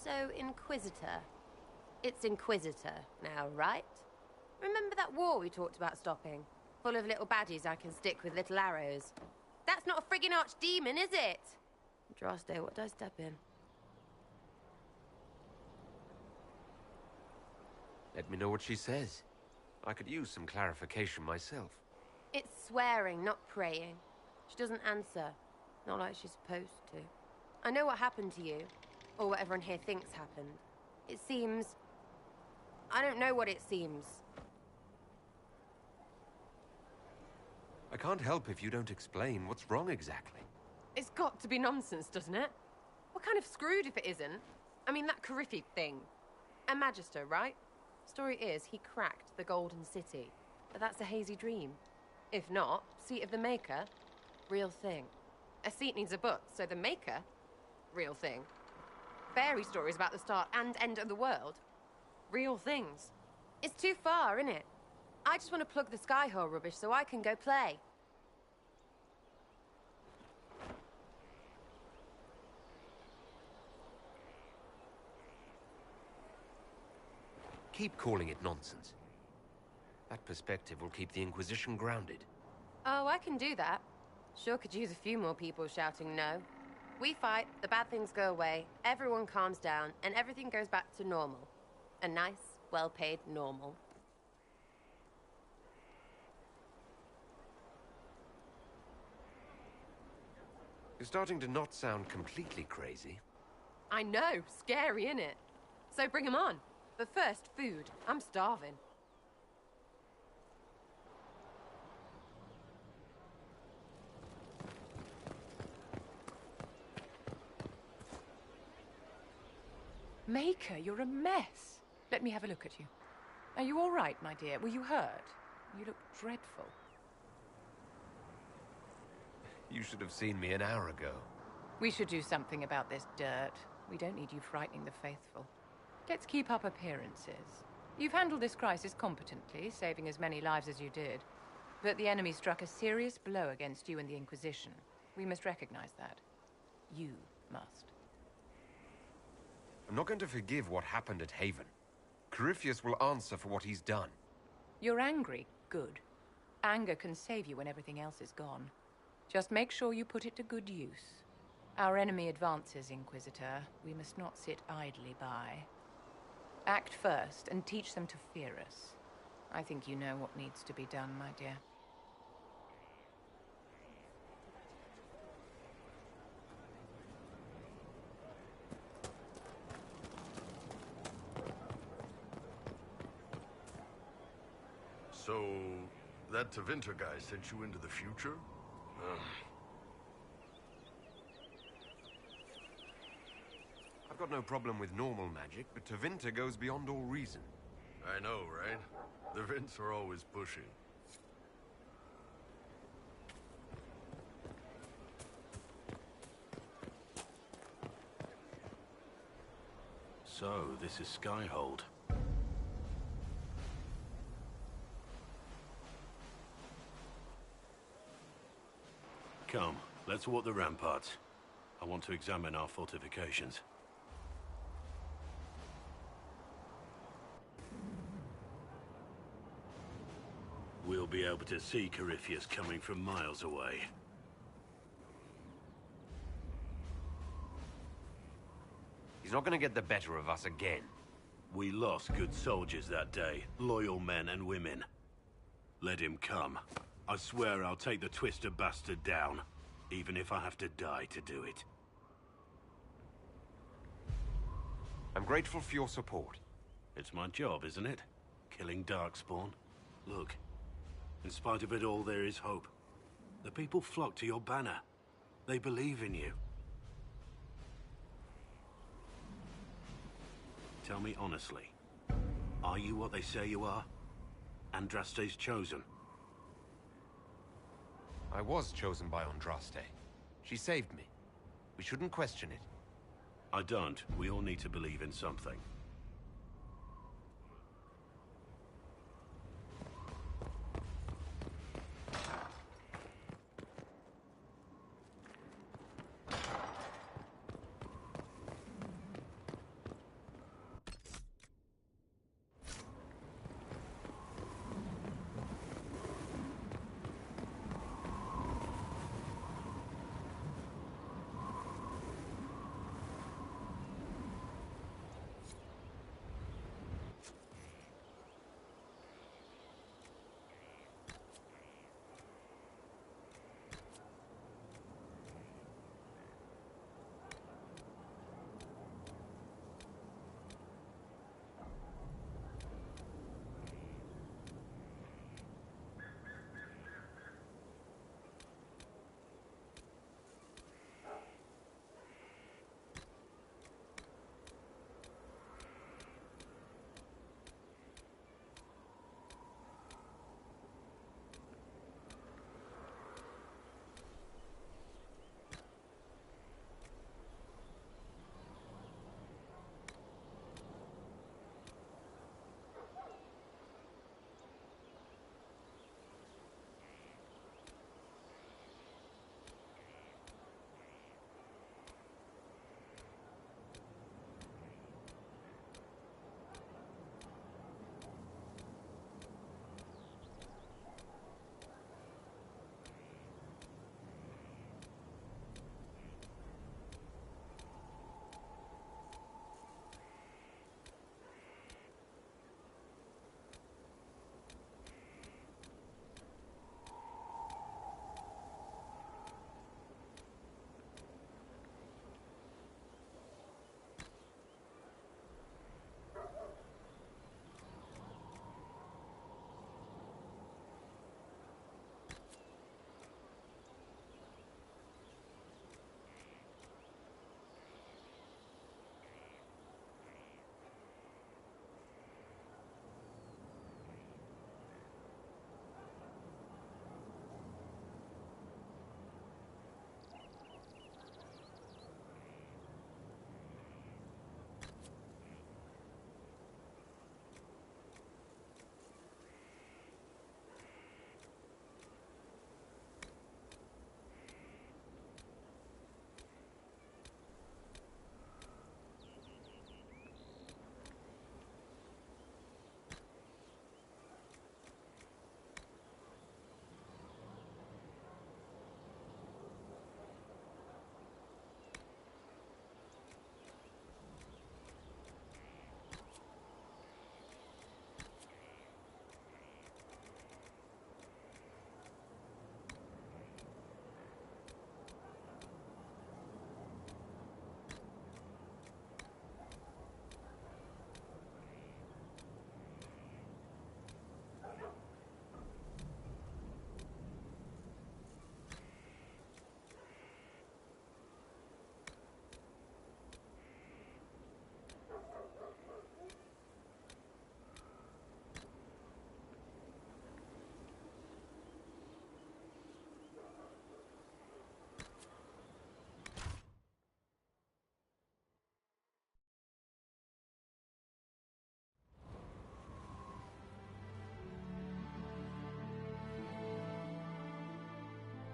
So, Inquisitor. It's Inquisitor now, right? Remember that war we talked about stopping? Full of little baddies I can stick with little arrows. That's not a friggin' archdemon, is it? Droste, what did I step in? Let me know what she says. I could use some clarification myself. It's swearing, not praying. She doesn't answer. Not like she's supposed to. I know what happened to you. Or what everyone here thinks happened. It seems... I don't know what it seems. I can't help if you don't explain what's wrong exactly. It's got to be nonsense, doesn't it? We're kind of screwed if it isn't. I mean, that Carifi thing. A Magister, right? Story is, he cracked the Golden City. But that's a hazy dream. If not, Seat of the Maker, real thing. A seat needs a butt, so the Maker, real thing. Fairy stories about the start and end of the world, real things. It's too far, innit? I just want to plug the Skyhold rubbish so I can go play. Keep calling it nonsense. That perspective will keep the Inquisition grounded. Oh, I can do that. Sure could use a few more people shouting no. We fight, the bad things go away, everyone calms down, and everything goes back to normal. A nice, well-paid normal. You're starting to not sound completely crazy. I know, scary, innit? So bring 'em on. But first, food. I'm starving. Maker, you're a mess. Let me have a look at you. Are you all right, my dear? Were you hurt? You look dreadful. You should have seen me an hour ago. We should do something about this dirt. We don't need you frightening the faithful. Let's keep up appearances. You've handled this crisis competently, saving as many lives as you did. But the enemy struck a serious blow against you and the Inquisition. We must recognize that. You must. I'm not going to forgive what happened at Haven. Corypheus will answer for what he's done. You're angry? Good. Anger can save you when everything else is gone. Just make sure you put it to good use. Our enemy advances, Inquisitor. We must not sit idly by. Act first and teach them to fear us. I think you know what needs to be done, my dear. So, that Tevinter guy sent you into the future? I've got no problem with normal magic, but Tevinter goes beyond all reason. I know, right? The Vints are always pushing. So, this is Skyhold. Come, let's walk the ramparts. I want to examine our fortifications. We'll be able to see Corypheus coming from miles away. He's not going to get the better of us again. We lost good soldiers that day, loyal men and women. Let him come. I swear I'll take the Twister bastard down, even if I have to die to do it. I'm grateful for your support. It's my job, isn't it? Killing Darkspawn. Look, in spite of it all, there is hope. The people flock to your banner. They believe in you. Tell me honestly, are you what they say you are? Andraste's chosen? I was chosen by Andraste. She saved me. We shouldn't question it. I don't. We all need to believe in something.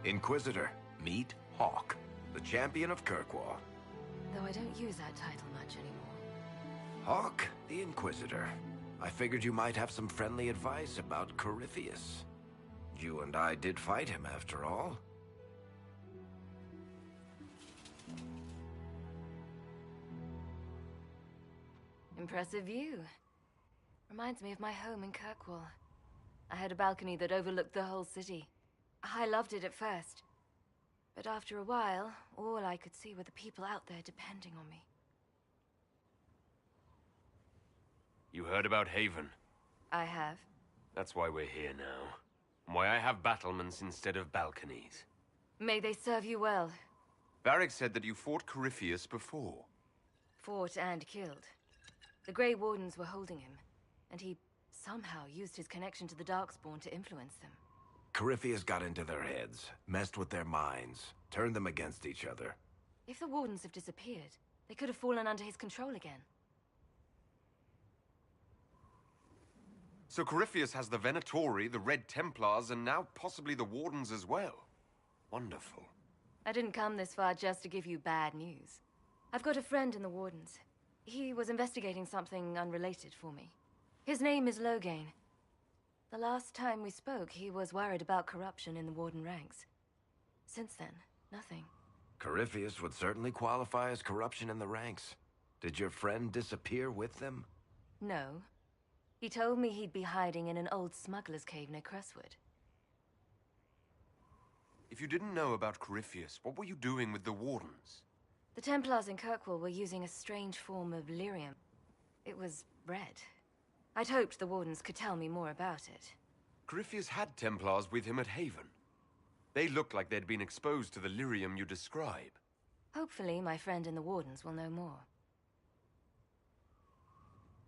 Inquisitor, meet Hawk, the champion of Kirkwall. Though I don't use that title much anymore. Hawk, the Inquisitor. I figured you might have some friendly advice about Corypheus. You and I did fight him, after all. Impressive view. Reminds me of my home in Kirkwall. I had a balcony that overlooked the whole city. I loved it at first. But after a while, all I could see were the people out there depending on me. You heard about Haven? I have. That's why we're here now. And why I have battlements instead of balconies. May they serve you well. Varric said that you fought Corypheus before. Fought and killed. The Grey Wardens were holding him, and he somehow used his connection to the Darkspawn to influence them. Corypheus got into their heads, messed with their minds, turned them against each other. If the Wardens have disappeared, they could have fallen under his control again. So Corypheus has the Venatori, the Red Templars, and now possibly the Wardens as well. Wonderful. I didn't come this far just to give you bad news. I've got a friend in the Wardens. He was investigating something unrelated for me. His name is Loghain. The last time we spoke, he was worried about corruption in the Warden ranks. Since then, nothing. Corypheus would certainly qualify as corruption in the ranks. Did your friend disappear with them? No. He told me he'd be hiding in an old smuggler's cave near Crestwood. If you didn't know about Corypheus, what were you doing with the Wardens? The Templars in Kirkwall were using a strange form of lyrium. It was red. I'd hoped the Wardens could tell me more about it. Corypheus had Templars with him at Haven. They looked like they'd been exposed to the lyrium you describe. Hopefully, my friend in the Wardens will know more.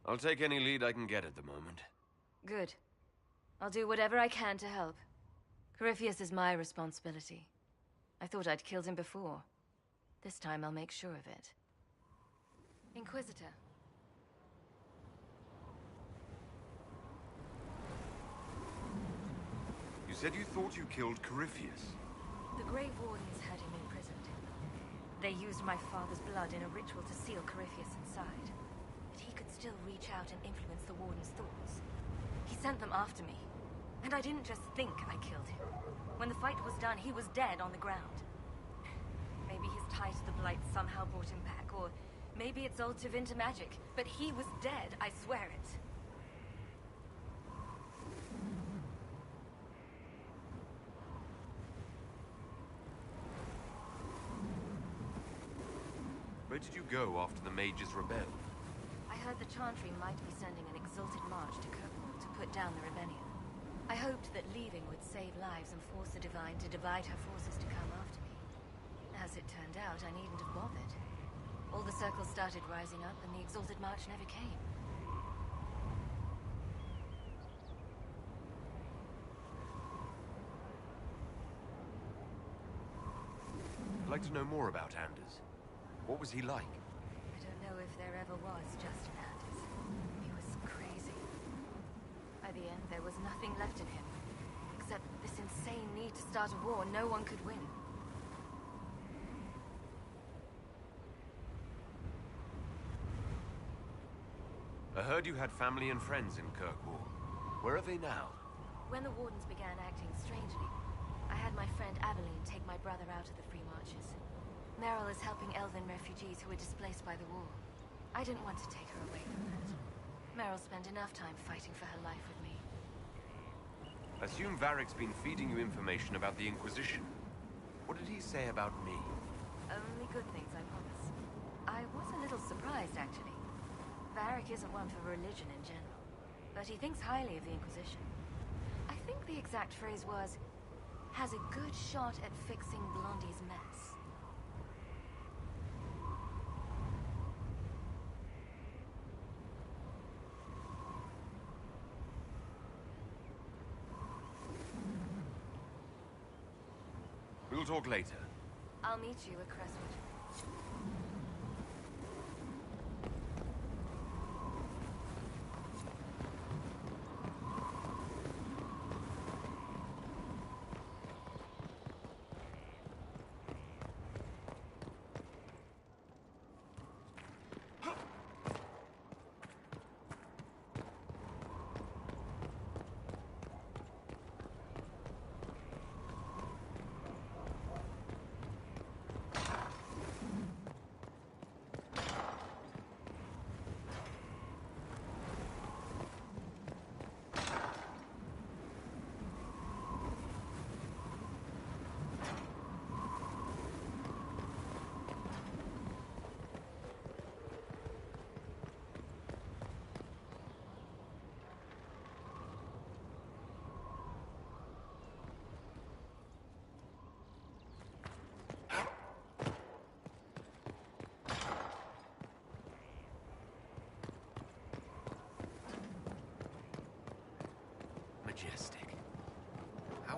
I'll take any lead I can get at the moment. Good. I'll do whatever I can to help. Corypheus is my responsibility. I thought I'd killed him before. This time I'll make sure of it. Inquisitor. You said you thought you killed Corypheus. The Grey Wardens had him imprisoned. They used my father's blood in a ritual to seal Corypheus inside. But he could still reach out and influence the Warden's thoughts. He sent them after me. And I didn't just think I killed him. When the fight was done, he was dead on the ground. Maybe his tie to the Blight somehow brought him back, or maybe it's old Tevinter magic. But he was dead, I swear it. Where did you go after the mages rebelled? I heard the Chantry might be sending an exalted march to Kirkwall to put down the rebellion. I hoped that leaving would save lives and force the Divine to divide her forces to come after me. As it turned out, I needn't have bothered. All the circles started rising up, and the exalted march never came. I'd like to know more about Anders. What was he like? I don't know if there ever was just an Anders. He was crazy. By the end, there was nothing left in him. Except this insane need to start a war no one could win. I heard you had family and friends in Kirkwall. Where are they now? When the Wardens began acting strangely, I had my friend Aveline take my brother out of the Free Marches. Meryl is helping Elven refugees who were displaced by the war. I didn't want to take her away from that. Meryl spent enough time fighting for her life with me. I assume Varric's been feeding you information about the Inquisition. What did he say about me? Only good things, I promise. I was a little surprised, actually. Varric isn't one for religion in general, but he thinks highly of the Inquisition. I think the exact phrase was, has a good shot at fixing Blondie's mess. We'll talk later. I'll meet you at Crestwood.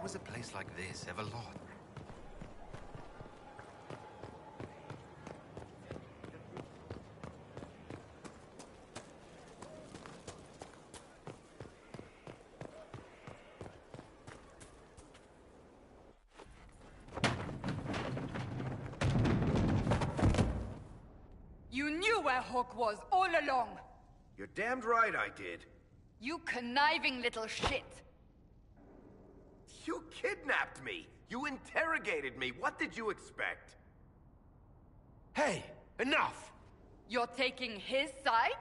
was a place like this ever lost? You knew where Hawk was all along! You're damned right I did. You conniving little shit! You kidnapped me! You interrogated me! What did you expect? Hey, enough! You're taking his side?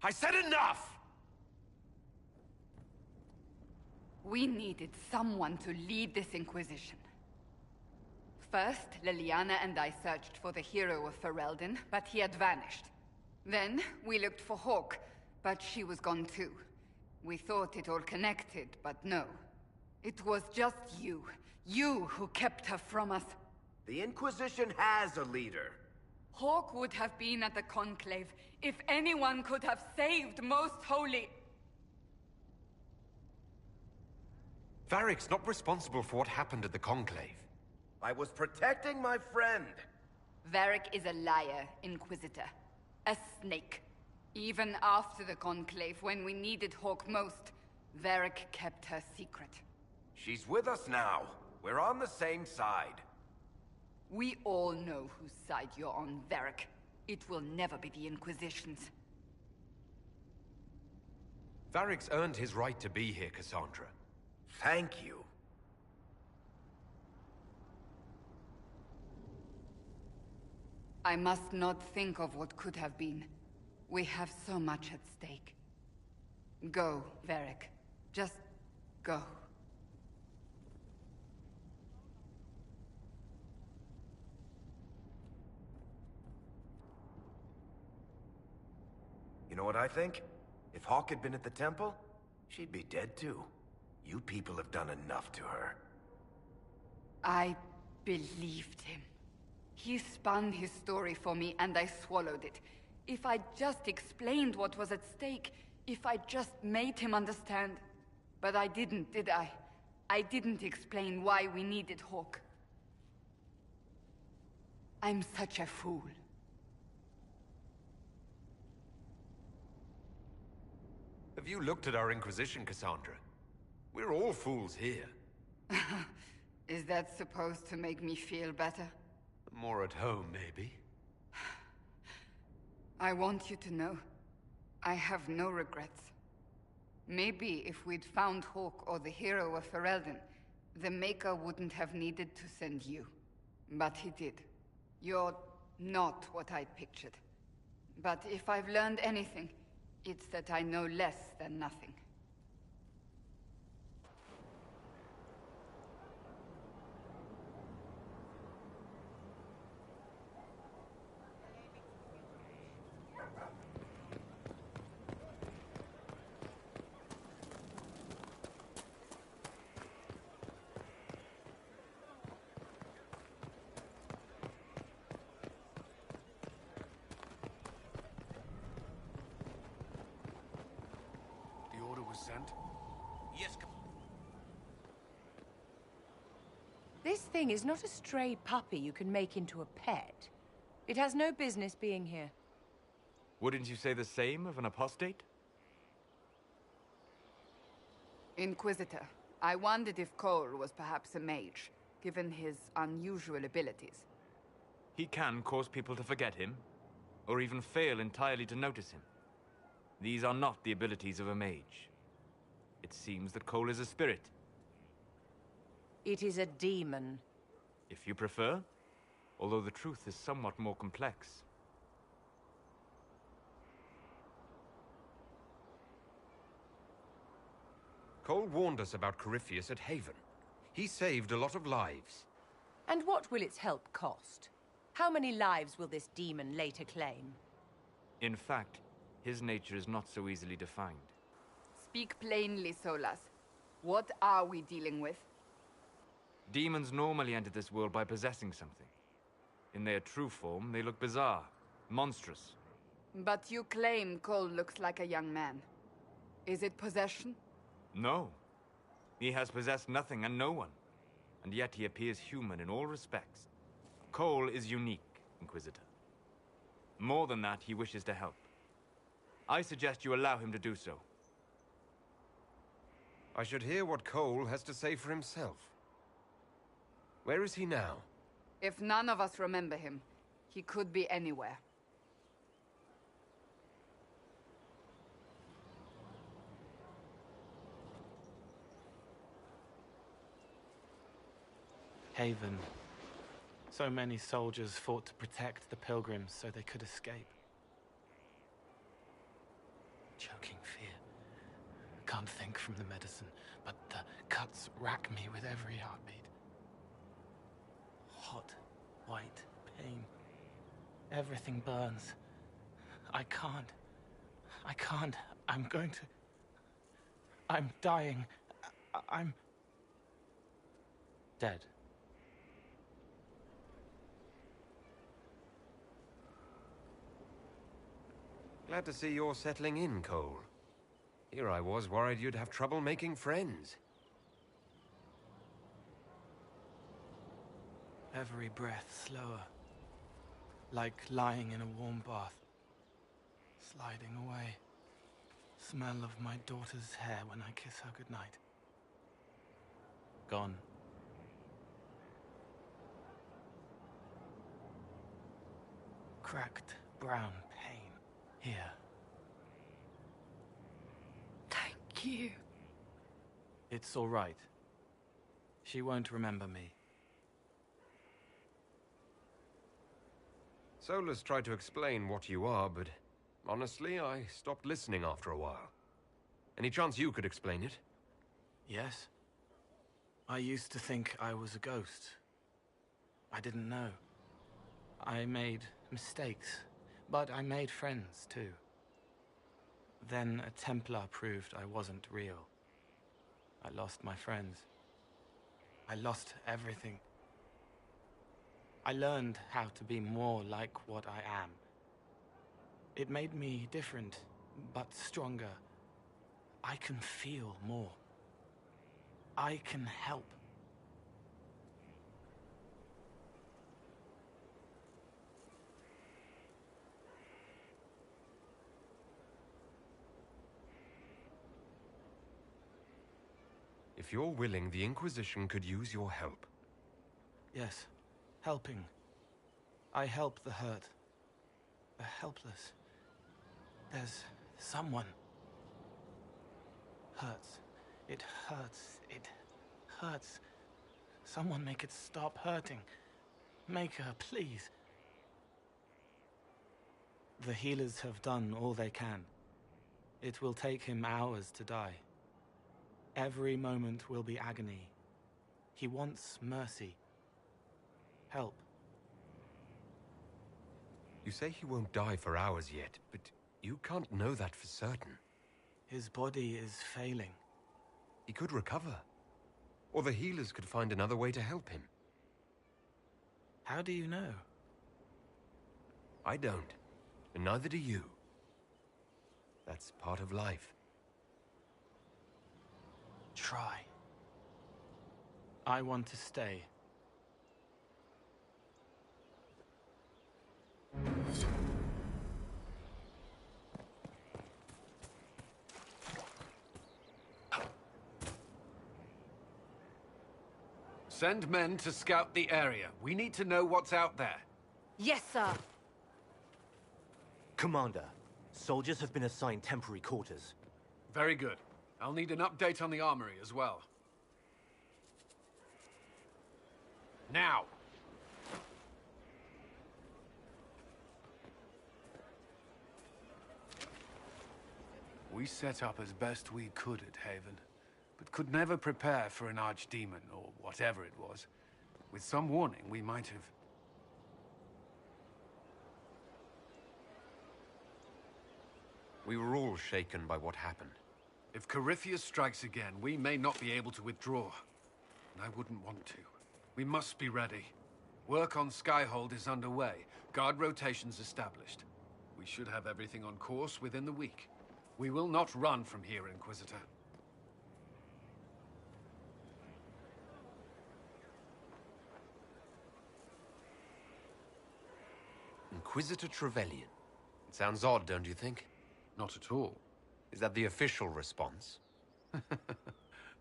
I said enough! We needed someone to lead this Inquisition. First, Liliana and I searched for the hero of Ferelden, but he had vanished. Then, we looked for Hawk, but she was gone too. We thought it all connected, but no. It was just you. You who kept her from us. The Inquisition has a leader. Hawk would have been at the Conclave if anyone could have saved Most Holy... Varric's not responsible for what happened at the Conclave. I was protecting my friend. Varric is a liar, Inquisitor. A snake. Even after the Conclave, when we needed Hawk most, Varric kept her secret. She's with us now. We're on the same side. We all know whose side you're on, Varric. It will never be the Inquisition's. Varric's earned his right to be here, Cassandra. Thank you. I must not think of what could have been. We have so much at stake. Go, Varric. Just go. You know what I think? If Hawk had been at the temple, she'd be dead too. You people have done enough to her. I believed him. He spun his story for me, and I swallowed it. If I just explained what was at stake, if I just made him understand... But I didn't, did I? I didn't explain why we needed Hawk. I'm such a fool. Have you looked at our Inquisition, Cassandra? We're all fools here. Is that supposed to make me feel better? More at home, maybe. I want you to know, I have no regrets. Maybe if we'd found Hawk or the hero of Ferelden, the Maker wouldn't have needed to send you. But he did. You're not what I'd pictured. But if I've learned anything, it's that I know less than nothing. Sent? Yes, This thing is not a stray puppy you can make into a pet. It has no business being here. Wouldn't you say the same of an apostate? Inquisitor, I wondered if Cole was perhaps a mage, given his unusual abilities. He can cause people to forget him, or even fail entirely to notice him. These are not the abilities of a mage. It seems that Cole is a spirit. It is a demon. If you prefer, although the truth is somewhat more complex. Cole warned us about Corypheus at Haven. He saved a lot of lives. And what will its help cost? How many lives will this demon later claim? In fact, his nature is not so easily defined. Speak plainly, Solas. What are we dealing with? Demons normally enter this world by possessing something. In their true form, they look bizarre, monstrous. But you claim Cole looks like a young man. Is it possession? No. He has possessed nothing and no one, and yet he appears human in all respects. Cole is unique, Inquisitor. More than that, he wishes to help. I suggest you allow him to do so. I should hear what Cole has to say for himself. Where is he now? If none of us remember him, he could be anywhere. Haven. So many soldiers fought to protect the pilgrims so they could escape. Choking fear. Can't think from the medicine, but the cuts rack me with every heartbeat. Hot, white pain. Everything burns. I can't. I'm going to... I'm dying. I'm... dead. Glad to see you're settling in, Cole. Here I was worried you'd have trouble making friends. Every breath slower. Like lying in a warm bath. Sliding away. Smell of my daughter's hair when I kiss her goodnight. Gone. Cracked brown pain. Here. Thank you. It's all right. She won't remember me. Solus tried to explain what you are, but honestly, I stopped listening after a while. Any chance you could explain it? Yes. I used to think I was a ghost. I didn't know. I made mistakes, but I made friends too. Then a Templar proved I wasn't real. I lost my friends. I lost everything. I learned how to be more like what I am. It made me different, but stronger. I can feel more. I can help. If you're willing, the Inquisition could use your help. Yes, helping. I help the hurt. The helpless. There's someone. Hurts. It hurts. It hurts. Someone make it stop hurting. Make her, please. The healers have done all they can. It will take him hours to die. Every moment will be agony. He wants mercy. Help. You say he won't die for hours yet, but you can't know that for certain. His body is failing. He could recover. Or the healers could find another way to help him. How do you know? I don't. And neither do you. That's part of life. Try. I want to stay. Send men to scout the area. We need to know what's out there. Yes, sir. Commander, soldiers have been assigned temporary quarters. Very good. I'll need an update on the armory as well. Now! We set up as best we could at Haven, but could never prepare for an archdemon, or whatever it was. With some warning, we might have... We were all shaken by what happened. If Corypheus strikes again, we may not be able to withdraw. And I wouldn't want to. We must be ready. Work on Skyhold is underway. Guard rotations established. We should have everything on course within the week. We will not run from here, Inquisitor. Inquisitor Trevelyan. It sounds odd, don't you think? Not at all. Is that the official response?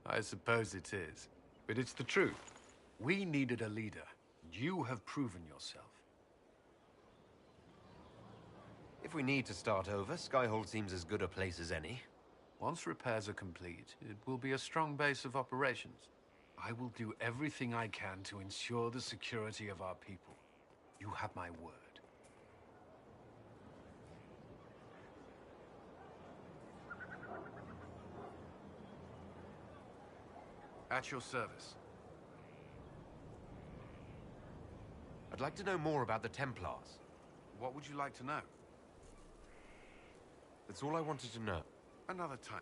I suppose it is. But it's the truth. We needed a leader. You have proven yourself. If we need to start over, Skyhold seems as good a place as any. Once repairs are complete, it will be a strong base of operations. I will do everything I can to ensure the security of our people. You have my word. At your service. I'd like to know more about the Templars. What would you like to know? That's all I wanted to know. Another time.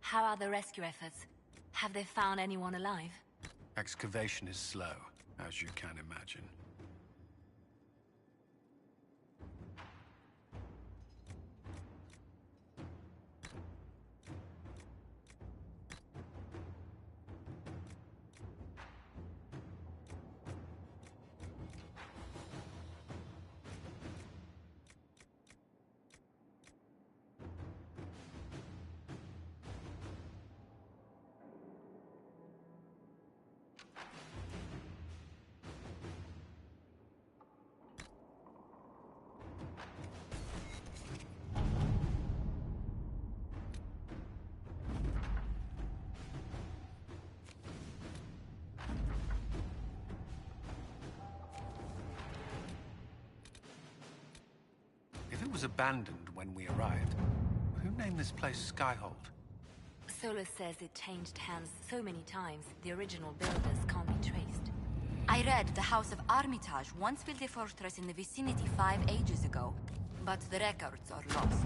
How are the rescue efforts? Have they found anyone alive? Excavation is slow, as you can imagine. If it was abandoned when we arrived, who named this place Skyhold? Solus says it changed hands so many times, the original builders can't be traced. I read the House of Armitage once built a fortress in the vicinity 5 ages ago, but the records are lost.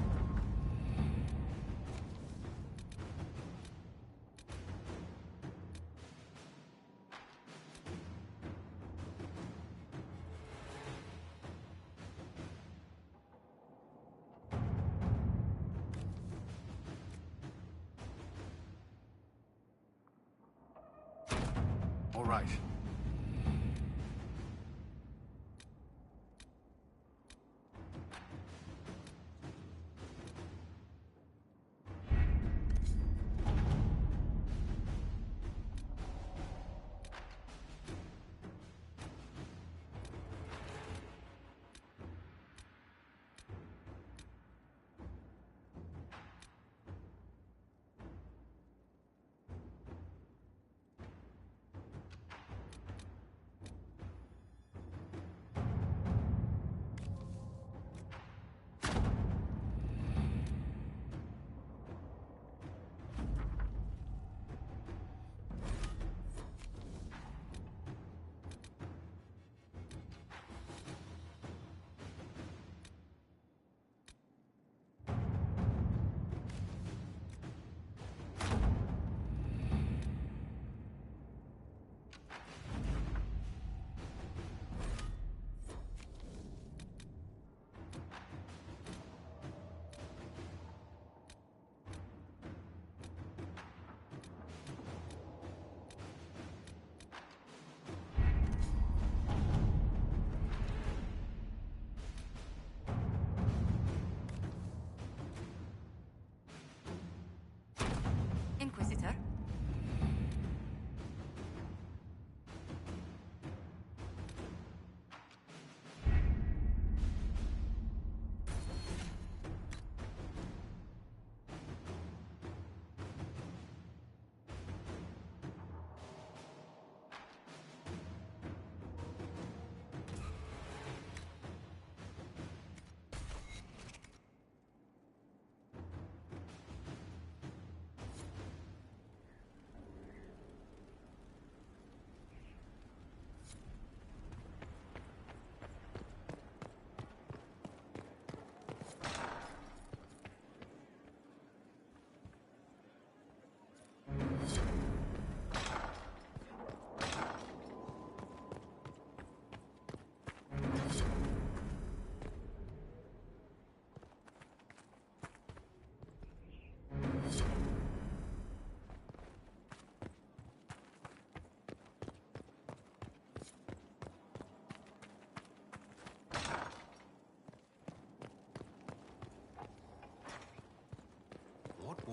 All right.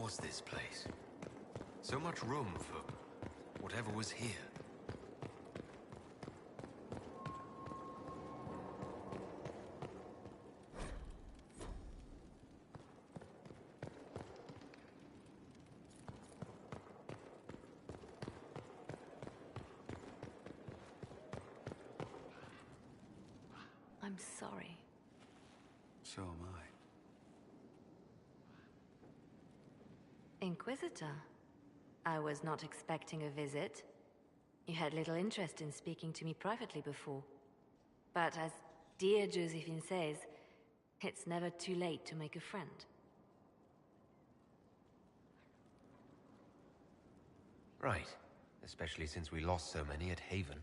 was this place? So much room for whatever was here. I'm sorry. So am I. Inquisitor, I was not expecting a visit. You had little interest in speaking to me privately before. But as dear Josephine says, it's never too late to make a friend. Right. Especially since we lost so many at Haven.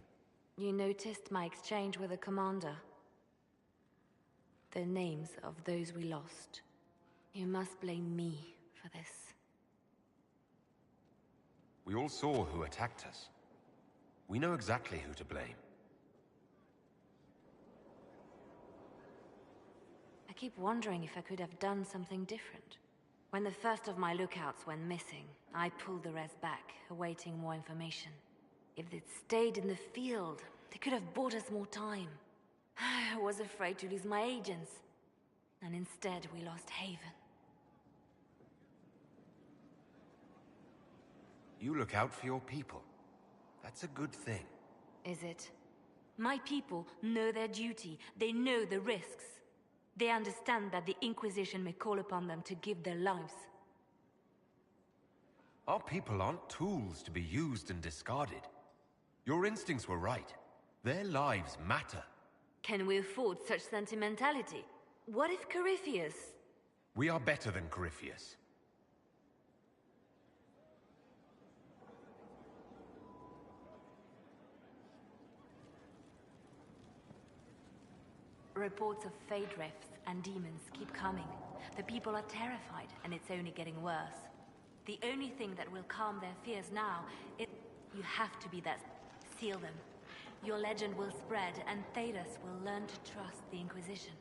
You noticed my exchange with the commander. The names of those we lost. You must blame me for this. We all saw who attacked us. We know exactly who to blame. I keep wondering if I could have done something different. When the first of my lookouts went missing, I pulled the rest back, awaiting more information. If they'd stayed in the field, they could have bought us more time. I was afraid to lose my agents. And instead, we lost Haven. You look out for your people. That's a good thing. Is it? My people know their duty. They know the risks. They understand that the Inquisition may call upon them to give their lives. Our people aren't tools to be used and discarded. Your instincts were right. Their lives matter. Can we afford such sentimentality? What if Corypheus... We are better than Corypheus. Reports of Fade Rifts and demons keep coming. The people are terrified, and it's only getting worse. The only thing that will calm their fears now is... You have to be that... Seal them. Your legend will spread, and Thedas will learn to trust the Inquisition.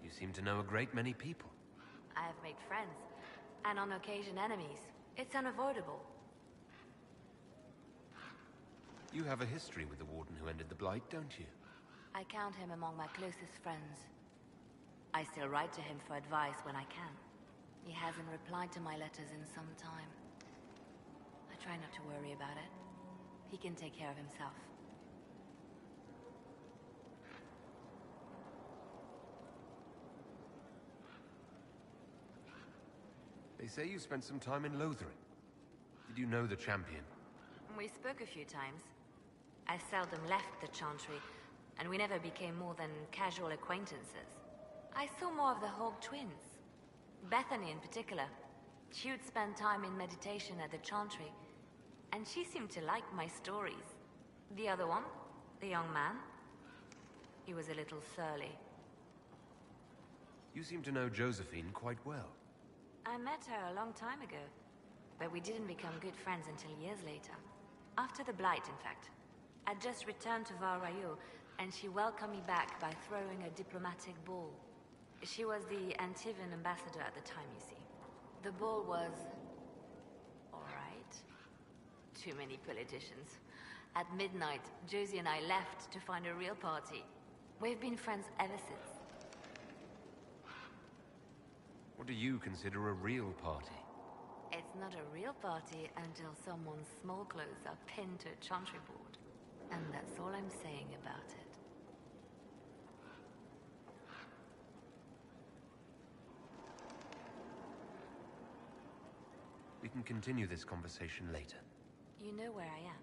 You seem to know a great many people. I have made friends, and on occasion enemies. It's unavoidable. You have a history with the Warden who ended the Blight, don't you? I count him among my closest friends. I still write to him for advice when I can. He hasn't replied to my letters in some time. I try not to worry about it. He can take care of himself. They say you spent some time in Lothering. Did you know the champion? We spoke a few times. I seldom left the Chantry, and we never became more than casual acquaintances. I saw more of the Hog twins. Bethany in particular. She would spend time in meditation at the Chantry, and she seemed to like my stories. The other one, the young man, he was a little surly. You seem to know Josephine quite well. I met her a long time ago, but we didn't become good friends until years later. After the Blight, in fact. I'd just returned to Val Rayo, and she welcomed me back by throwing a diplomatic ball. She was the Antivan ambassador at the time, you see. The ball was... alright. Too many politicians. At midnight, Josie and I left to find a real party. We've been friends ever since. What do you consider a real party? It's not a real party until someone's small clothes are pinned to a chantry board. And that's all I'm saying about it. We can continue this conversation later. You know where I am.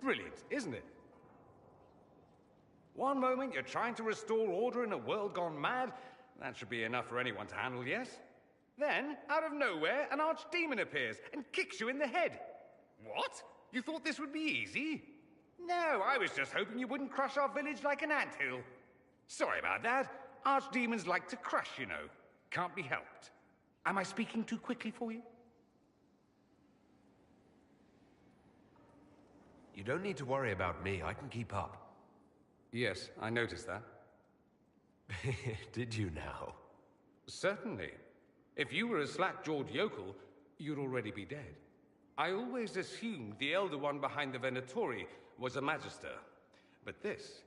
Brilliant, isn't it? One moment you're trying to restore order in a world gone mad. That should be enough for anyone to handle, yes? Then, out of nowhere, an archdemon appears and kicks you in the head. What? You thought this would be easy? No, I was just hoping you wouldn't crush our village like an anthill. Sorry about that. Archdemons like to crush, you know. Can't be helped. Am I speaking too quickly for you? You don't need to worry about me. I can keep up. Yes, I noticed that. Did you now? Certainly. If you were a slack-jawed yokel, you'd already be dead. I always assumed the Elder One behind the Venatori was a Magister. But this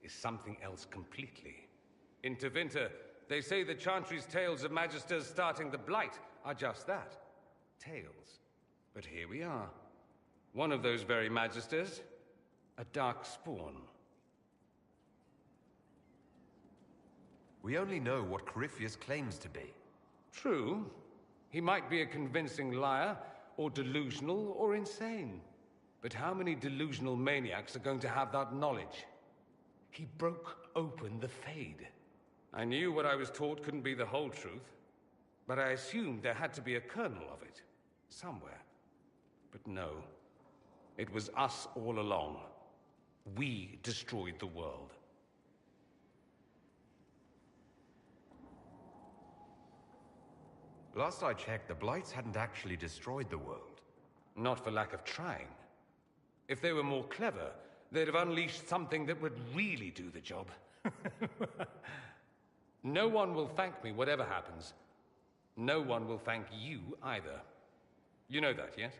is something else completely. In Tevinter, they say the Chantry's tales of Magisters starting the Blight are just that. Tales. But here we are. One of those very Magisters, a dark spawn. We only know what Corypheus claims to be. True. He might be a convincing liar, or delusional, or insane. But how many delusional maniacs are going to have that knowledge? He broke open the Fade. I knew what I was taught couldn't be the whole truth, but I assumed there had to be a kernel of it, somewhere. But no. It was us all along. We destroyed the world. Last I checked, the Blights hadn't actually destroyed the world. Not for lack of trying. If they were more clever, they'd have unleashed something that would really do the job. No one will thank me, whatever happens. No one will thank you either. You know that, yes?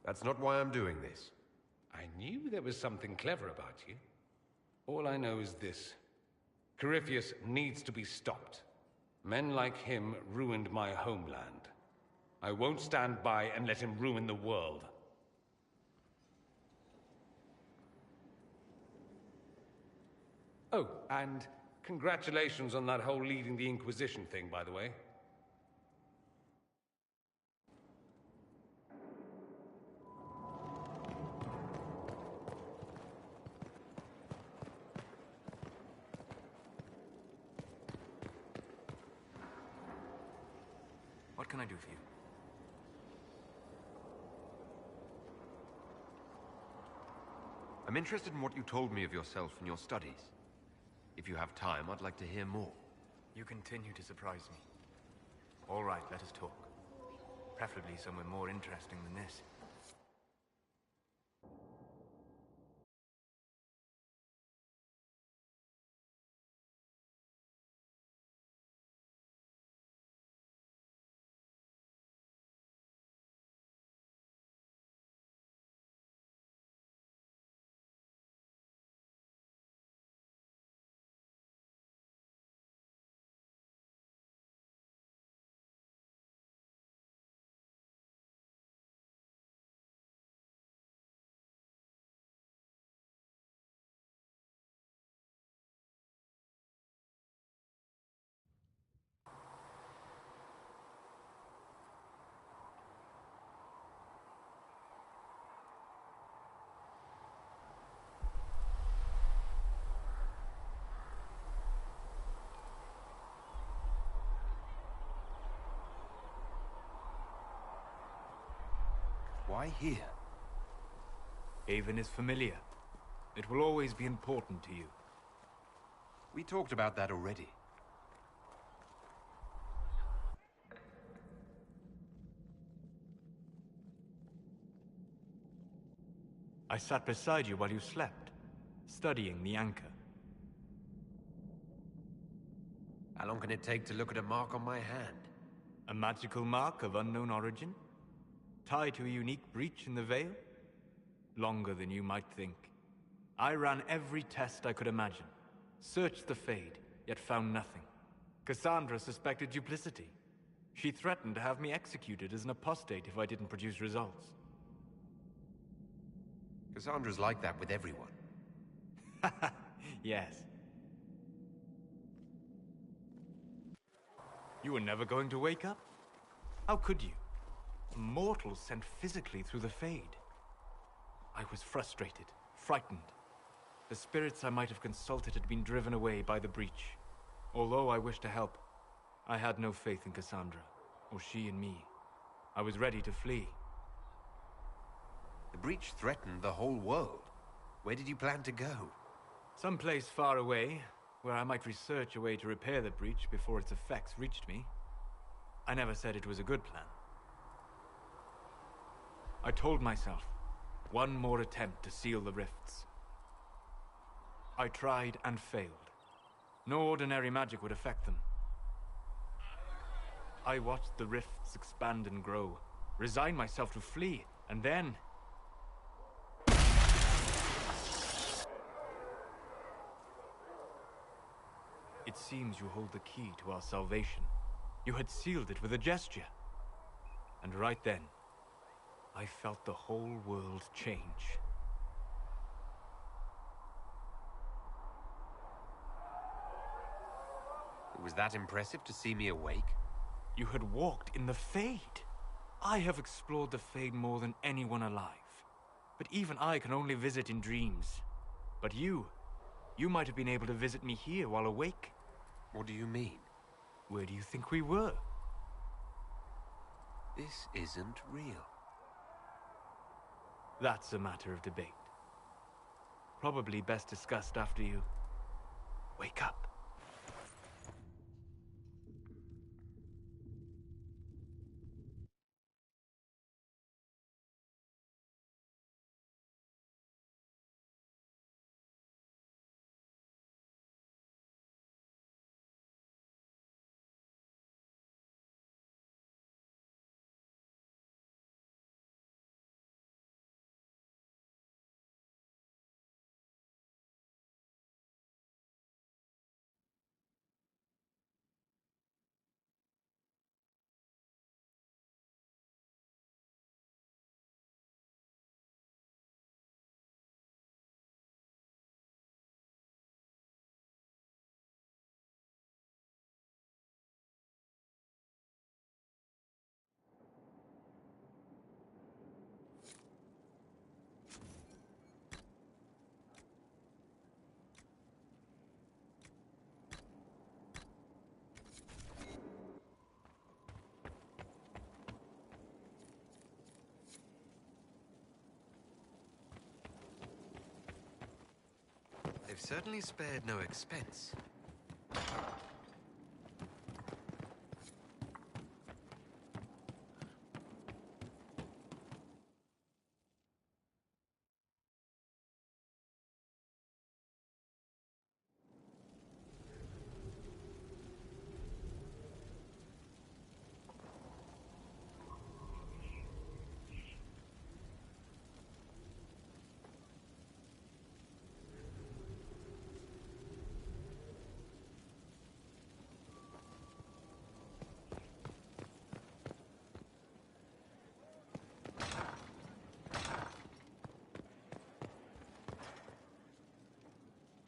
That's not why I'm doing this. I knew there was something clever about you. All I know is this. Corypheus needs to be stopped. Men like him ruined my homeland. I won't stand by and let him ruin the world. Oh, and congratulations on that whole leading the Inquisition thing, by the way. What can I do for you? I'm interested in what you told me of yourself and your studies. If you have time, I'd like to hear more. You continue to surprise me. All right, let us talk. Preferably somewhere more interesting than this. Why here? Haven is familiar. It will always be important to you. We talked about that already. I sat beside you while you slept, studying the anchor. How long can it take to look at a mark on my hand? A magical mark of unknown origin? Tied to a unique breach in the veil? Longer than you might think. I ran every test I could imagine. Searched the Fade, yet found nothing. Cassandra suspected duplicity. She threatened to have me executed as an apostate if I didn't produce results. Cassandra's like that with everyone. Yes. You were never going to wake up? How could you? A mortal sent physically through the Fade. I was frustrated, frightened. The spirits I might have consulted had been driven away by the breach. Although I wished to help, I had no faith in Cassandra, or she in me. I was ready to flee. The breach threatened the whole world. Where did you plan to go? Someplace far away, where I might research a way to repair the breach before its effects reached me. I never said it was a good plan. I told myself, one more attempt to seal the rifts. I tried and failed. No ordinary magic would affect them. I watched the rifts expand and grow, resigned myself to flee, and then... It seems you hold the key to our salvation. You had sealed it with a gesture. And right then, I felt the whole world change. It was that impressive to see me awake? You had walked in the Fade. I have explored the Fade more than anyone alive. But even I can only visit in dreams. But you might have been able to visit me here while awake. What do you mean? Where do you think we were? This isn't real. That's a matter of debate. Probably best discussed after you wake up. They've certainly spared no expense.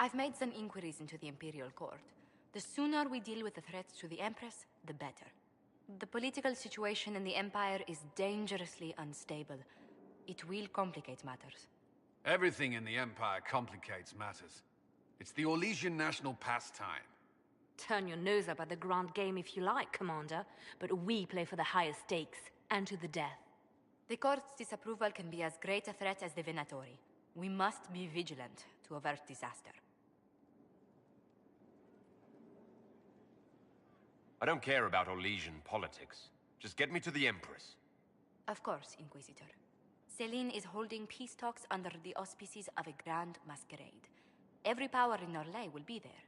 I've made some inquiries into the Imperial Court. The sooner we deal with the threats to the Empress, the better. The political situation in the Empire is dangerously unstable. It will complicate matters. Everything in the Empire complicates matters. It's the Orlesian national pastime. Turn your nose up at the grand game if you like, Commander, but we play for the higher stakes, and to the death. The Court's disapproval can be as great a threat as the Venatori. We must be vigilant to avert disaster. I don't care about Orlesian politics. Just get me to the Empress. Of course, Inquisitor. Celine is holding peace talks under the auspices of a grand masquerade. Every power in Orlais will be there.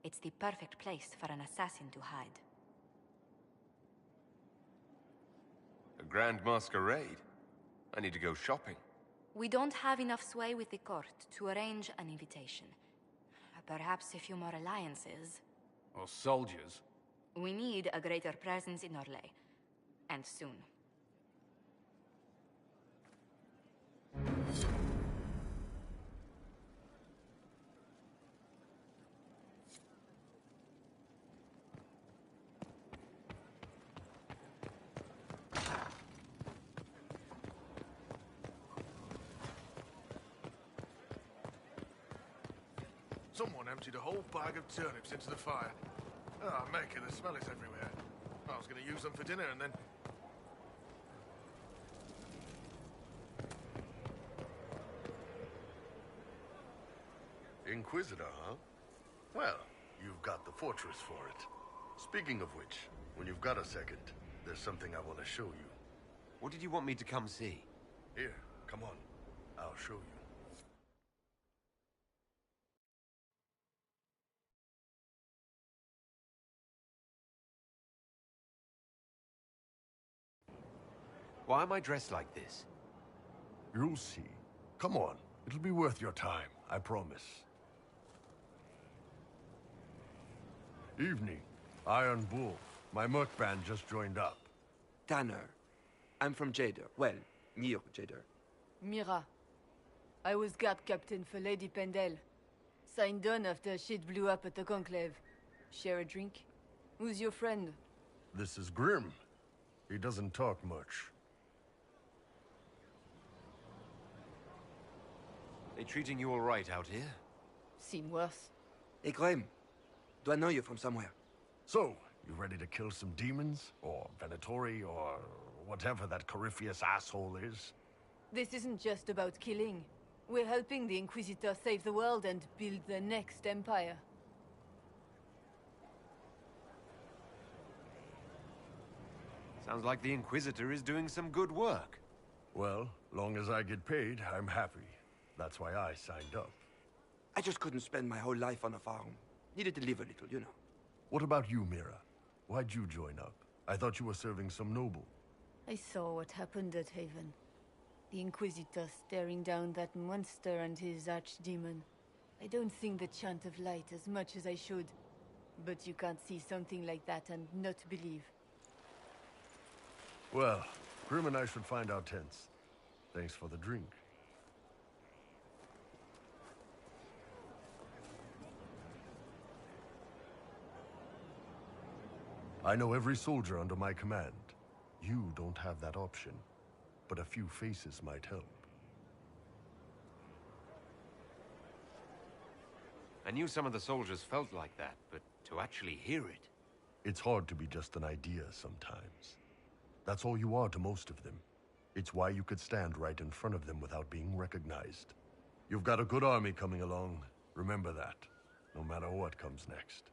It's the perfect place for an assassin to hide. A grand masquerade? I need to go shopping. We don't have enough sway with the court to arrange an invitation. Perhaps a few more alliances. Or soldiers. We need a greater presence in Orlais. And soon. Someone emptied a whole bag of turnips into the fire. Ah, Maker, the smell is everywhere. I was going to use them for dinner and then... Inquisitor, huh? Well, you've got the fortress for it. Speaking of which, when you've got a second, there's something I want to show you. What did you want me to come see? Here, come on. I'll show you. Why am I dressed like this? You'll see. Come on. It'll be worth your time, I promise. Evening. Iron Bull. My merc band just joined up. Tanner. I'm from Jader. Well, near Jader. Mira. I was guard captain for Lady Pendel. Signed on after shit blew up at the Conclave. Share a drink? Who's your friend? This is Grim. He doesn't talk much. They treating you all right out here? Seen worse. Hey, Graham. Do I know you from somewhere? So, you ready to kill some demons? Or Venatori, or whatever that Corypheus asshole is? This isn't just about killing. We're helping the Inquisitor save the world and build the next empire. Sounds like the Inquisitor is doing some good work. Well, long as I get paid, I'm happy. That's why I signed up. I just couldn't spend my whole life on a farm. Needed to live a little, you know. What about you, Mira? Why'd you join up? I thought you were serving some noble. I saw what happened at Haven. The Inquisitor staring down that monster and his archdemon. I don't sing the chant of light as much as I should. But you can't see something like that and not believe. Well, Grim and I should find our tents. Thanks for the drink. I know every soldier under my command. You don't have that option, but a few faces might help. I knew some of the soldiers felt like that, but to actually hear it... It's hard to be just an idea sometimes. That's all you are to most of them. It's why you could stand right in front of them without being recognized. You've got a good army coming along. Remember that, no matter what comes next.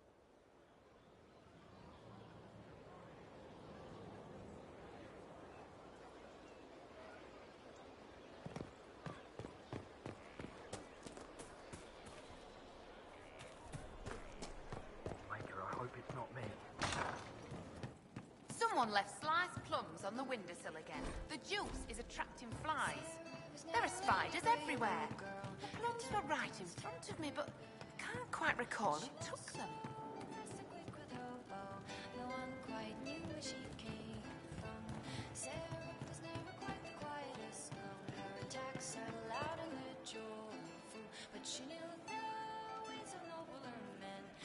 Someone left sliced plums on the windowsill again. The juice is attracting flies. There are spiders everywhere. The plums were right in front of me, but I can't quite recall who took them.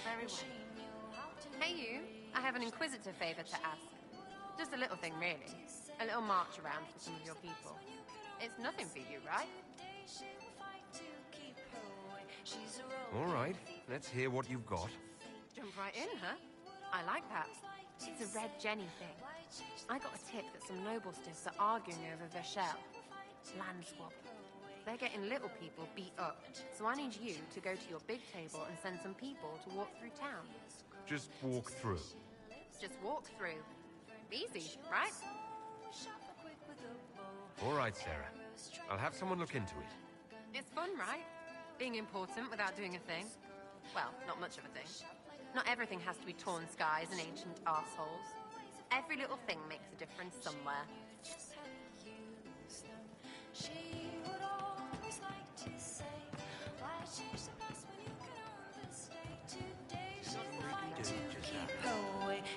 Very well. Hey you, I have an Inquisitor favor to ask. Just a little thing, really. A little march around for some of your people. It's nothing for you, right? All right, let's hear what you've got. Jump right in, huh? I like that. It's a Red Jenny thing. I got a tip that some noble stiffs are arguing over Verschel. Land swap. They're getting little people beat up. So I need you to go to your big table and send some people to walk through town. Just walk through. Just walk through. Easy, right? All right, Sarah. I'll have someone look into it. It's fun, right? Being important without doing a thing. Well, not much of a thing. Not everything has to be torn skies and ancient arseholes. Every little thing makes a difference somewhere.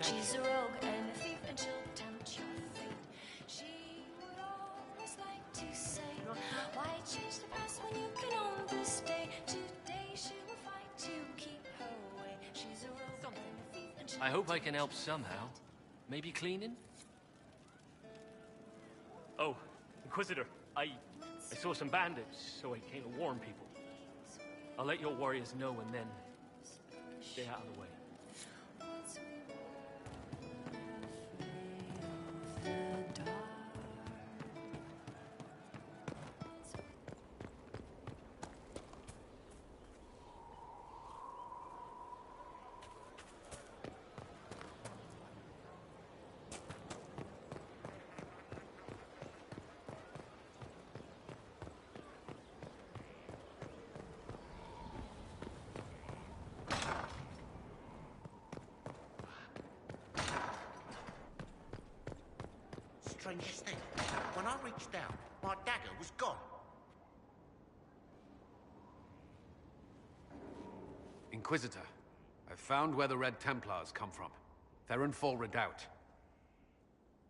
She's a rogue and a thief, and she'll tempt your fate. She would always like to say, why change the past when you can own this day? Today she will fight to keep her way. She's a rogue and a thief, and she'll I hope I can help somehow. Maybe cleaning? Oh, Inquisitor, I saw some bandits, so I came to warn people. I'll let your warriors know and then stay out of the way. strangest thing. When I reached down, my dagger was gone. Inquisitor, I've found where the Red Templars come from. Therenfall Redoubt.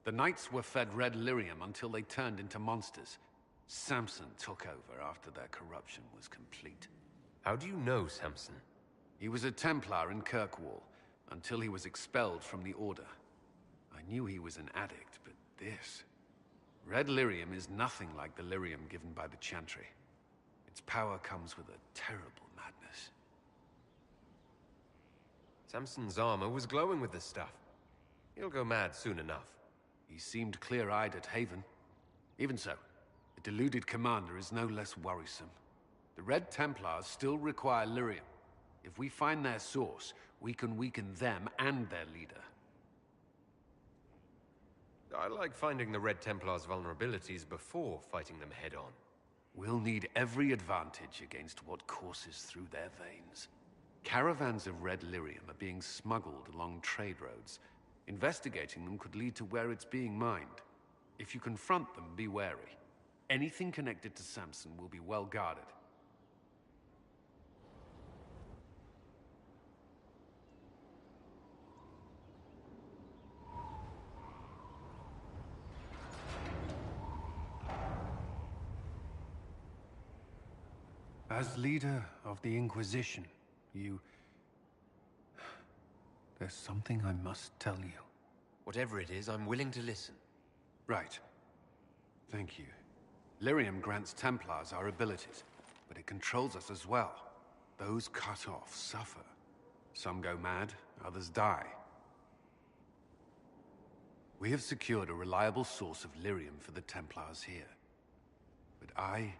The Knights were fed red lyrium until they turned into monsters. Samson took over after their corruption was complete. How do you know Samson? He was a Templar in Kirkwall, until he was expelled from the Order. I knew he was an addict, but this... Red lyrium is nothing like the lyrium given by the Chantry. Its power comes with a terrible madness. Samson's armor was glowing with this stuff. He'll go mad soon enough. He seemed clear-eyed at Haven. Even so, the deluded commander is no less worrisome. The Red Templars still require lyrium. If we find their source, we can weaken them and their leader. I like finding the Red Templars' vulnerabilities before fighting them head-on. We'll need every advantage against what courses through their veins. Caravans of red lyrium are being smuggled along trade roads. Investigating them could lead to where it's being mined. If you confront them, be wary. Anything connected to Samson will be well guarded. As leader of the Inquisition, there's something I must tell you. Whatever it is, I'm willing to listen. Right. Thank you. Lyrium grants Templars our abilities, but it controls us as well. Those cut off suffer. Some go mad, others die. We have secured a reliable source of lyrium for the Templars here. But I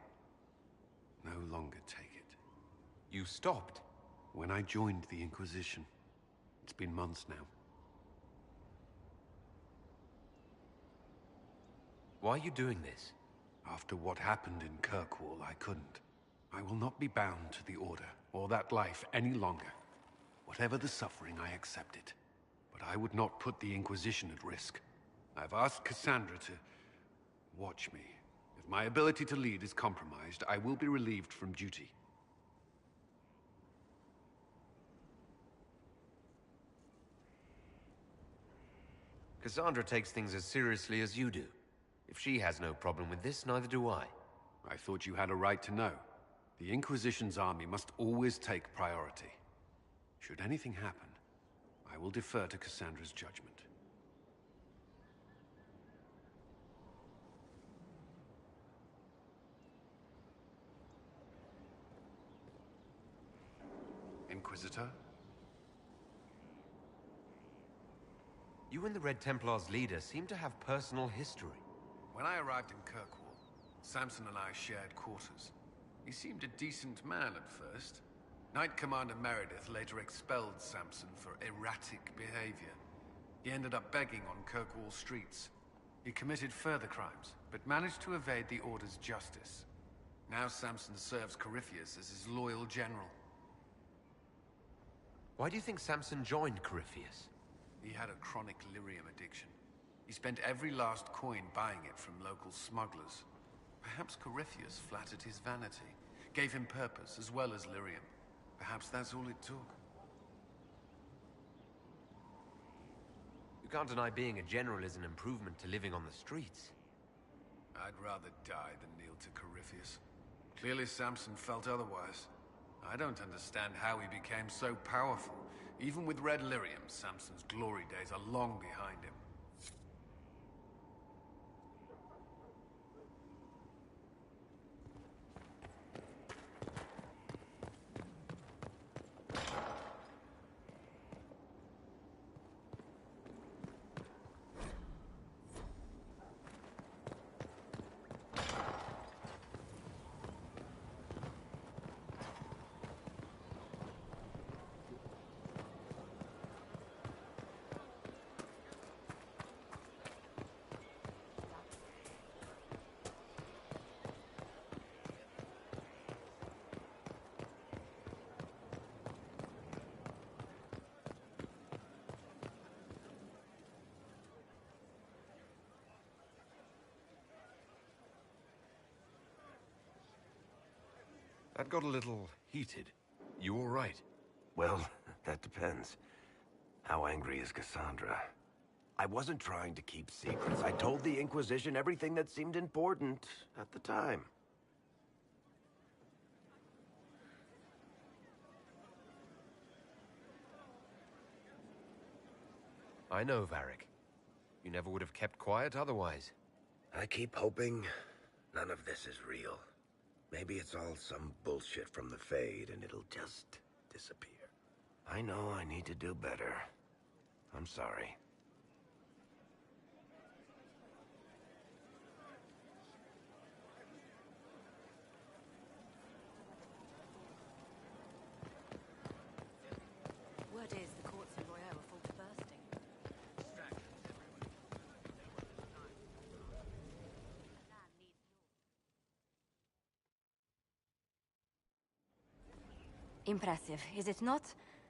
no longer take it. You stopped? When I joined the Inquisition. It's been months now. Why are you doing this? After what happened in Kirkwall, I couldn't. I will not be bound to the Order, or that life any longer. Whatever the suffering, I accept it. But I would not put the Inquisition at risk. I've asked Cassandra to watch me. If my ability to lead is compromised, I will be relieved from duty. Cassandra takes things as seriously as you do. If she has no problem with this, neither do I. I thought you had a right to know. The Inquisition's army must always take priority. Should anything happen, I will defer to Cassandra's judgment. Inquisitor? You and the Red Templars' leader seem to have personal history. When I arrived in Kirkwall, Samson and I shared quarters. He seemed a decent man at first. Knight Commander Meredith later expelled Samson for erratic behavior. He ended up begging on Kirkwall streets. He committed further crimes, but managed to evade the Order's justice. Now Samson serves Corypheus as his loyal general. Why do you think Samson joined Corypheus? He had a chronic lyrium addiction. He spent every last coin buying it from local smugglers. Perhaps Corypheus flattered his vanity, gave him purpose as well as lyrium. Perhaps that's all it took. You can't deny being a general is an improvement to living on the streets. I'd rather die than kneel to Corypheus. Clearly Samson felt otherwise. I don't understand how he became so powerful. Even with red lyrium, Samson's glory days are long behind him. That got a little heated. You all right? Well, that depends. How angry is Cassandra? I wasn't trying to keep secrets. I told the Inquisition everything that seemed important at the time. I know, Varric. You never would have kept quiet otherwise. I keep hoping none of this is real. Maybe it's all some bullshit from the Fade and it'll just disappear. I know I need to do better. I'm sorry. Word is the courts in Royale are full to bursting. Impressive, is it not?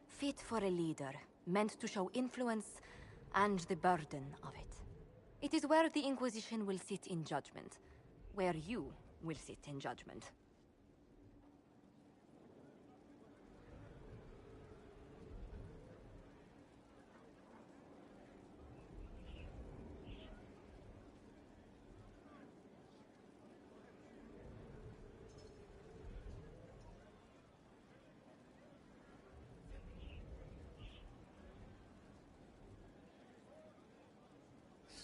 Fit for a leader, meant to show influence and the burden of it. It is where the Inquisition will sit in judgment, where you will sit in judgment.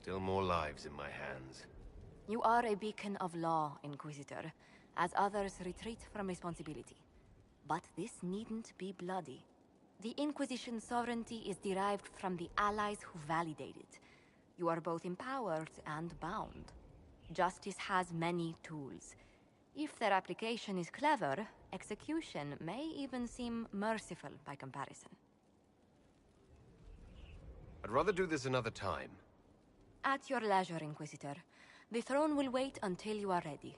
Still more lives in my hands. You are a beacon of law, Inquisitor, as others retreat from responsibility. But this needn't be bloody. The Inquisition's sovereignty is derived from the allies who validate it. You are both empowered and bound. Justice has many tools. If their application is clever, execution may even seem merciful by comparison. I'd rather do this another time. At your leisure, Inquisitor. The throne will wait until you are ready.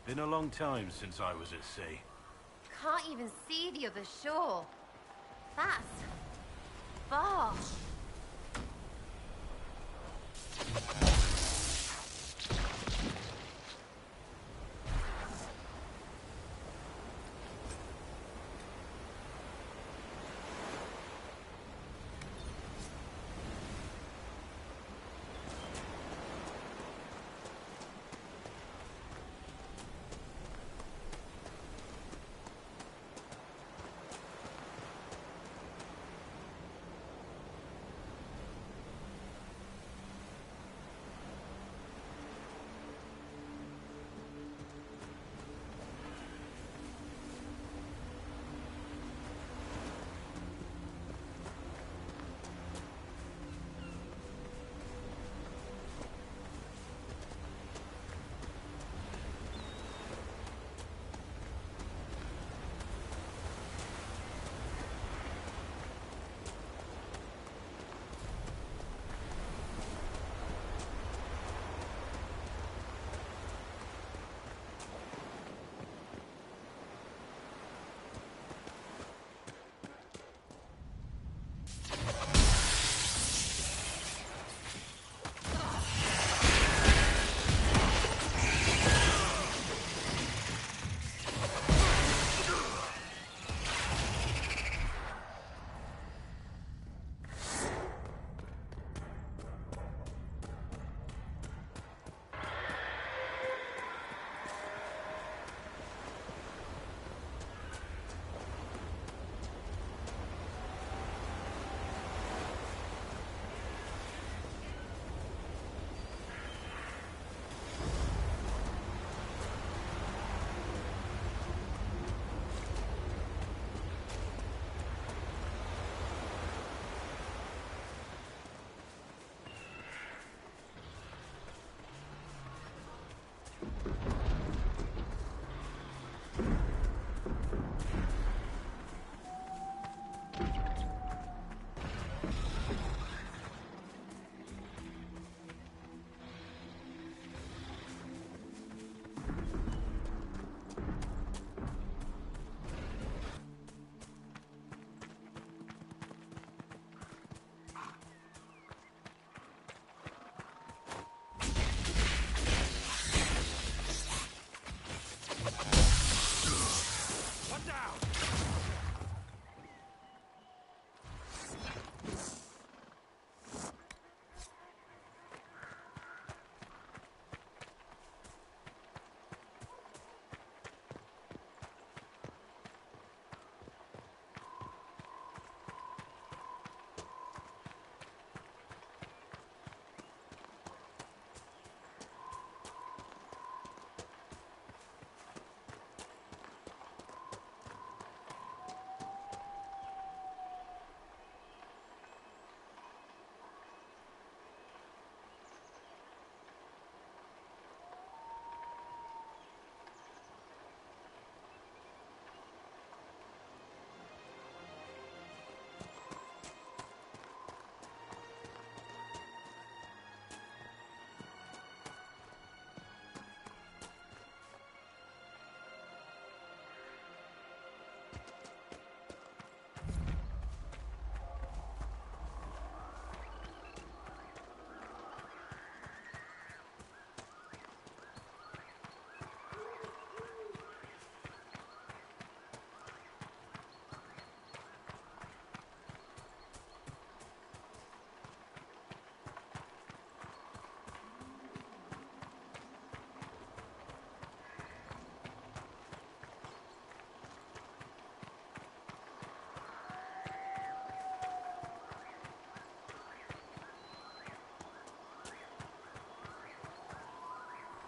Been a long time since I was at sea. Can't even see the other shore. That's far.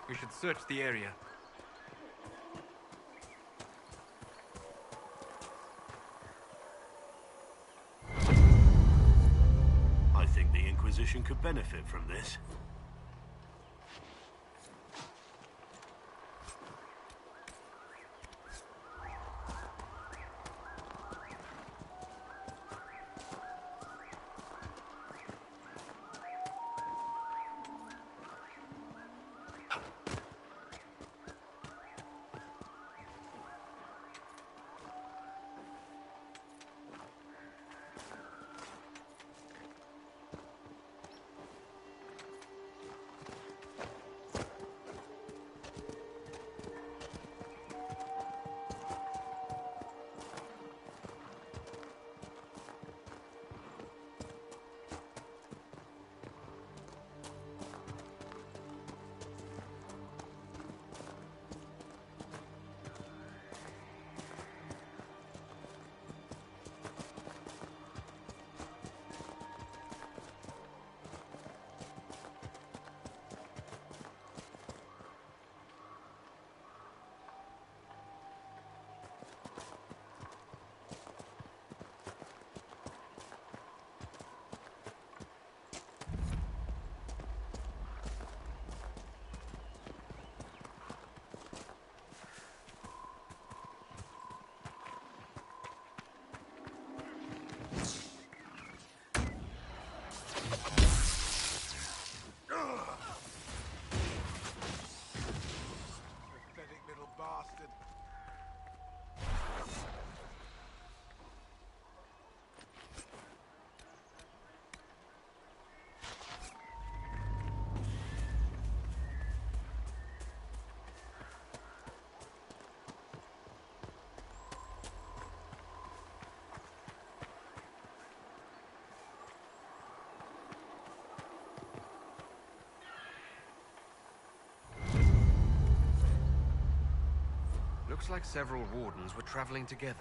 We should search the area. I think the Inquisition could benefit from this. Looks like several wardens were traveling together.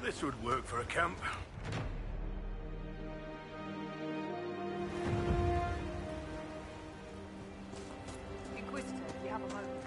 This would work for a camp. Inquisitor, if you have a moment.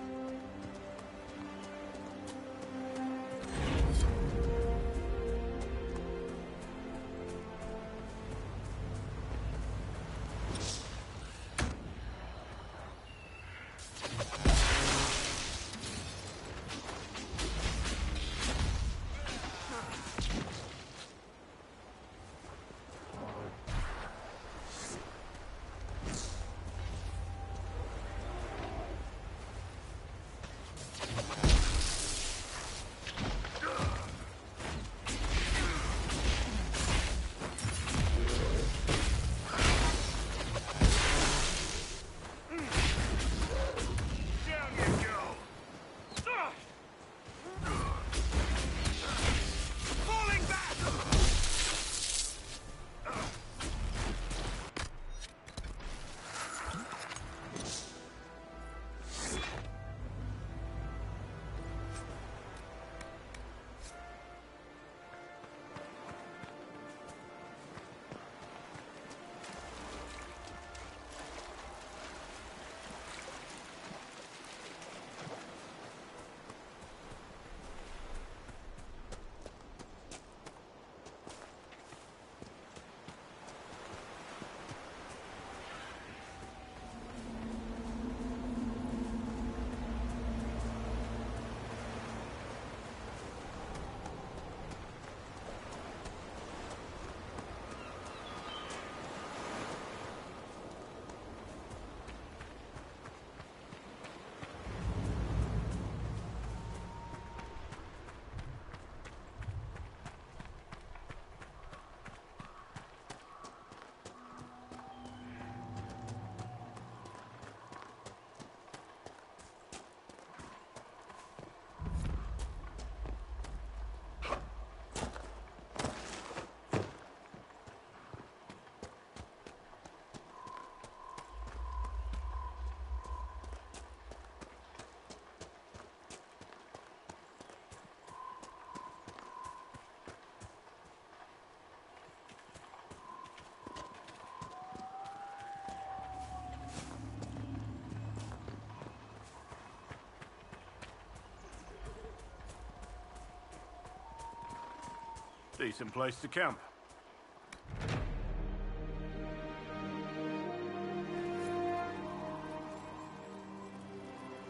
Decent place to camp.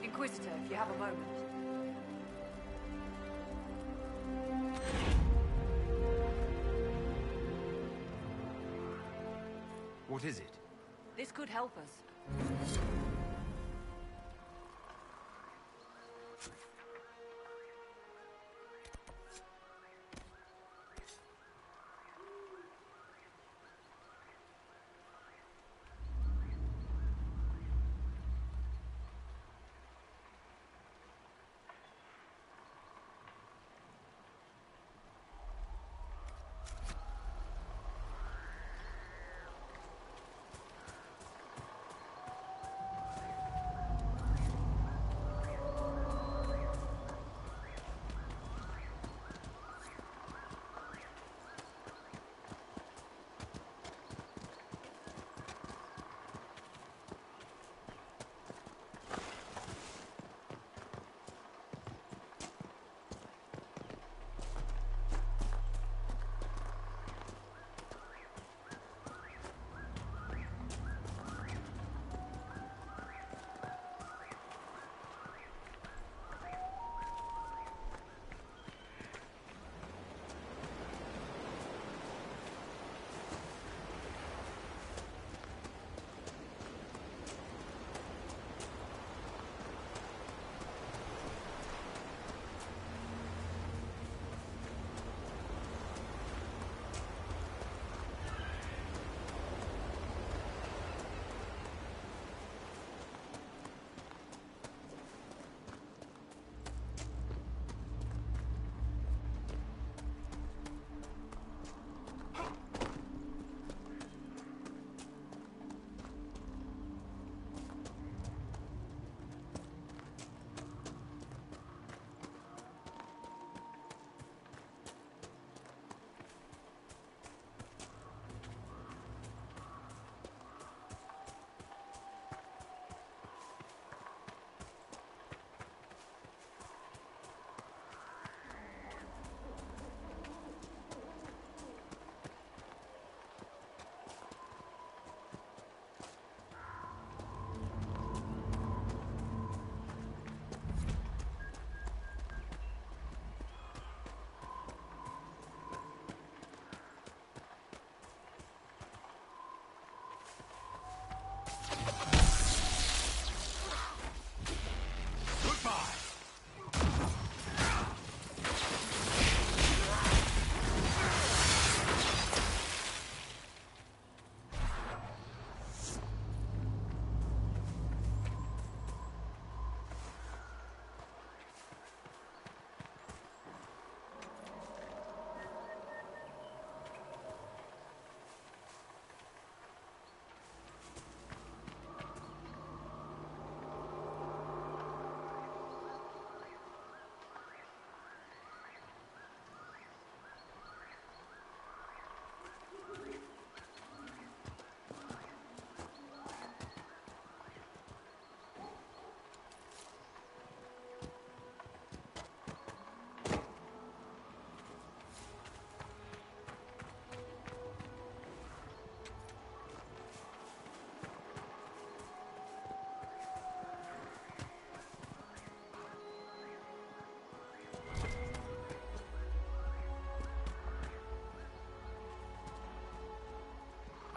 Inquisitor, if you have a moment. What is it? This could help us.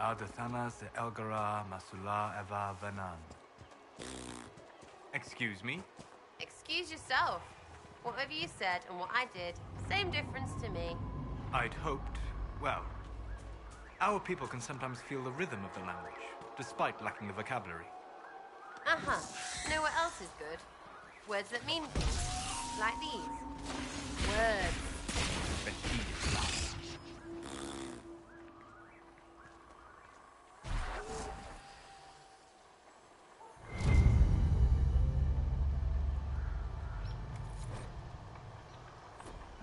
Ardathanas de Elgara Masula Eva Venan. Excuse me? Excuse yourself. Whatever you said and what I did, same difference to me. I'd hoped, well, our people can sometimes feel the rhythm of the language, despite lacking the vocabulary. Uh-huh. Know what else is good? Words that mean things. Like these. Words. But he is not.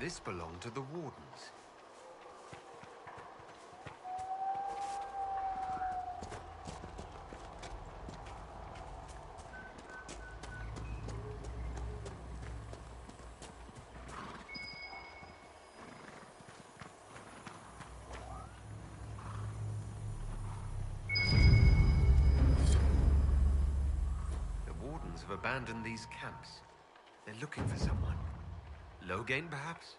This belonged to the Wardens. The Wardens have abandoned these camps. They're looking for someone. Logain, perhaps?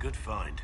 Good find.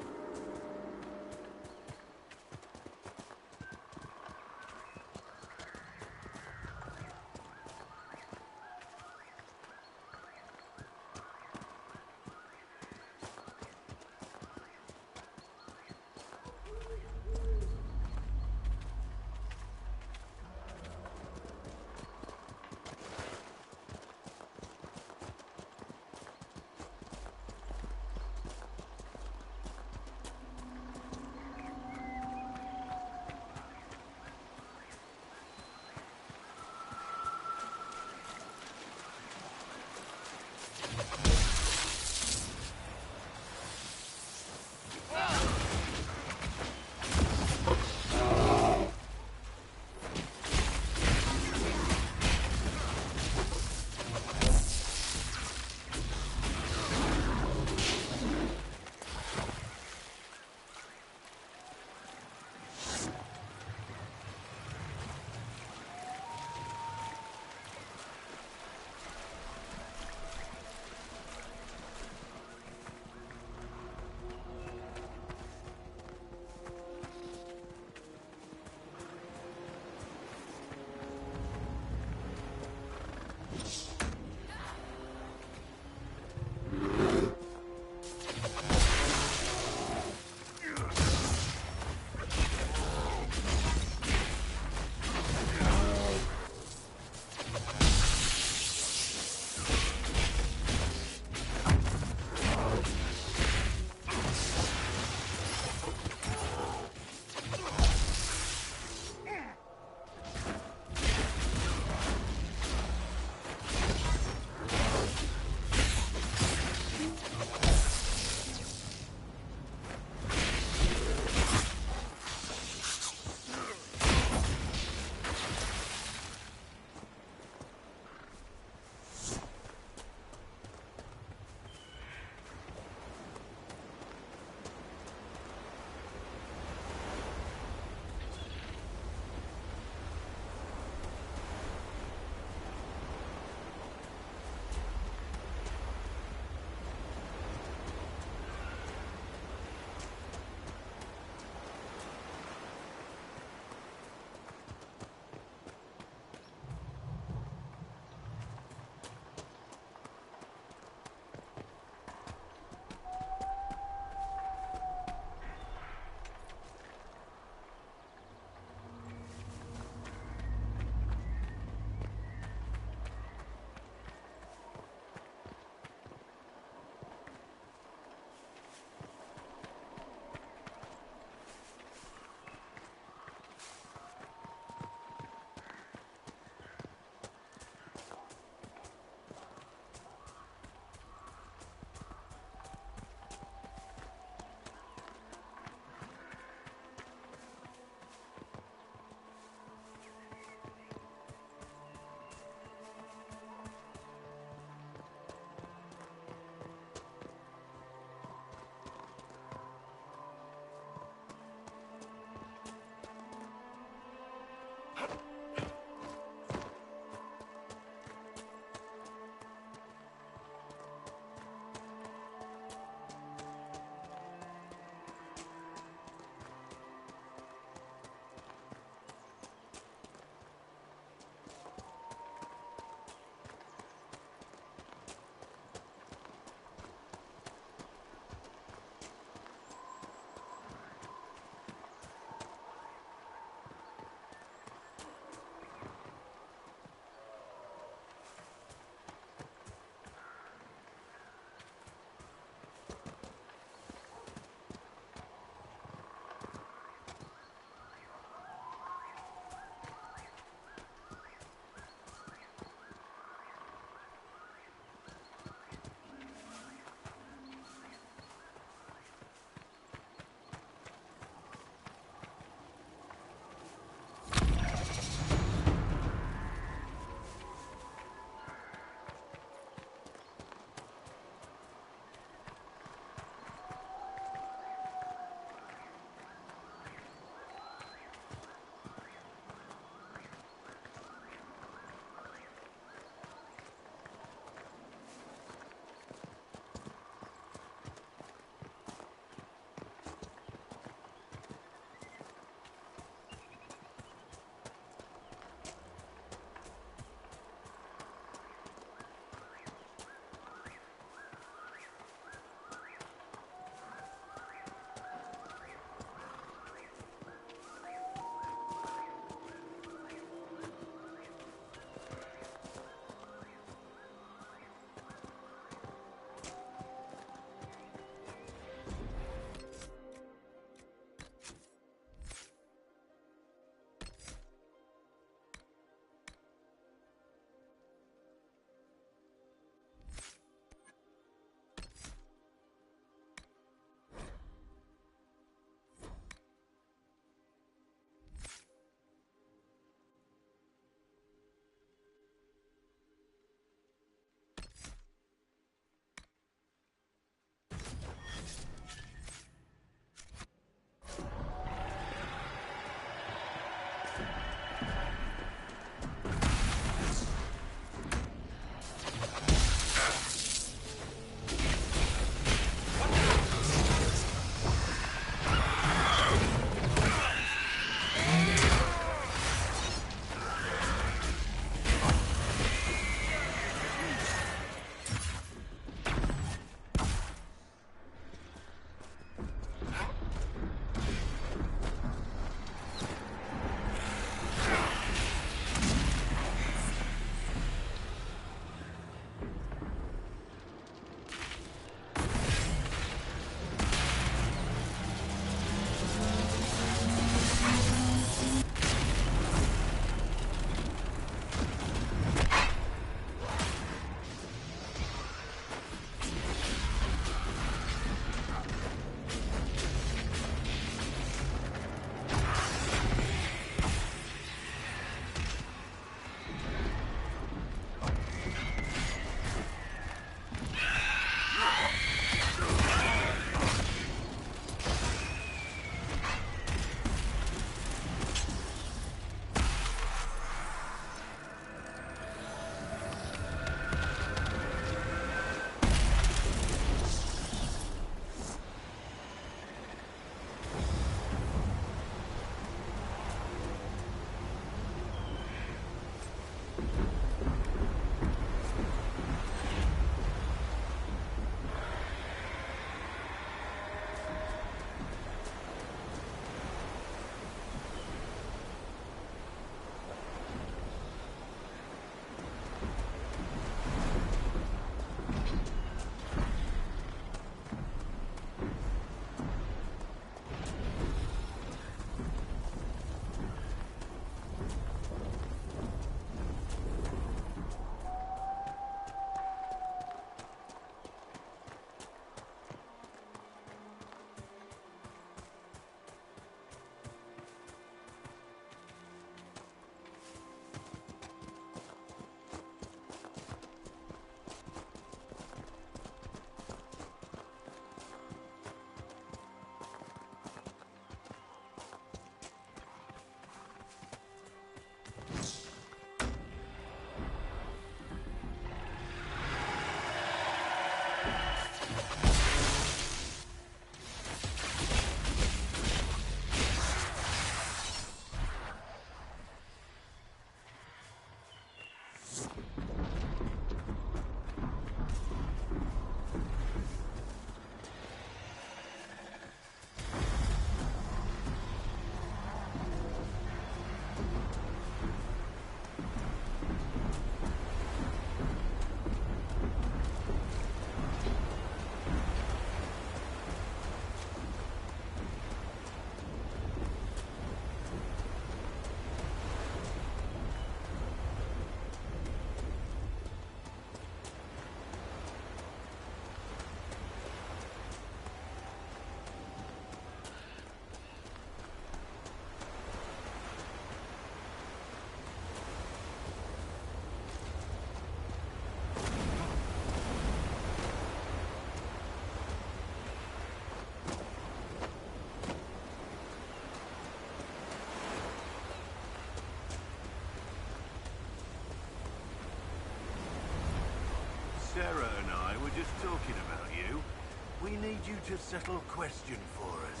need you to settle a question for us.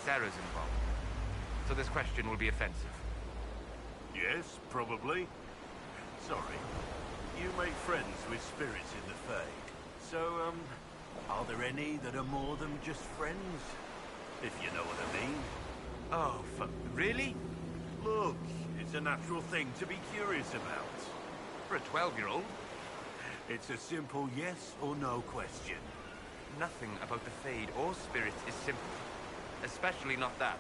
Sarah's involved. So this question will be offensive. Yes, probably. Sorry. You make friends with spirits in the Fade. So, are there any that are more than just friends? If you know what I mean. Oh, really? Look, it's a natural thing to be curious about. For a 12-year-old? It's a simple yes or no question. Nothing about the Fade or spirits is simple. Especially not that.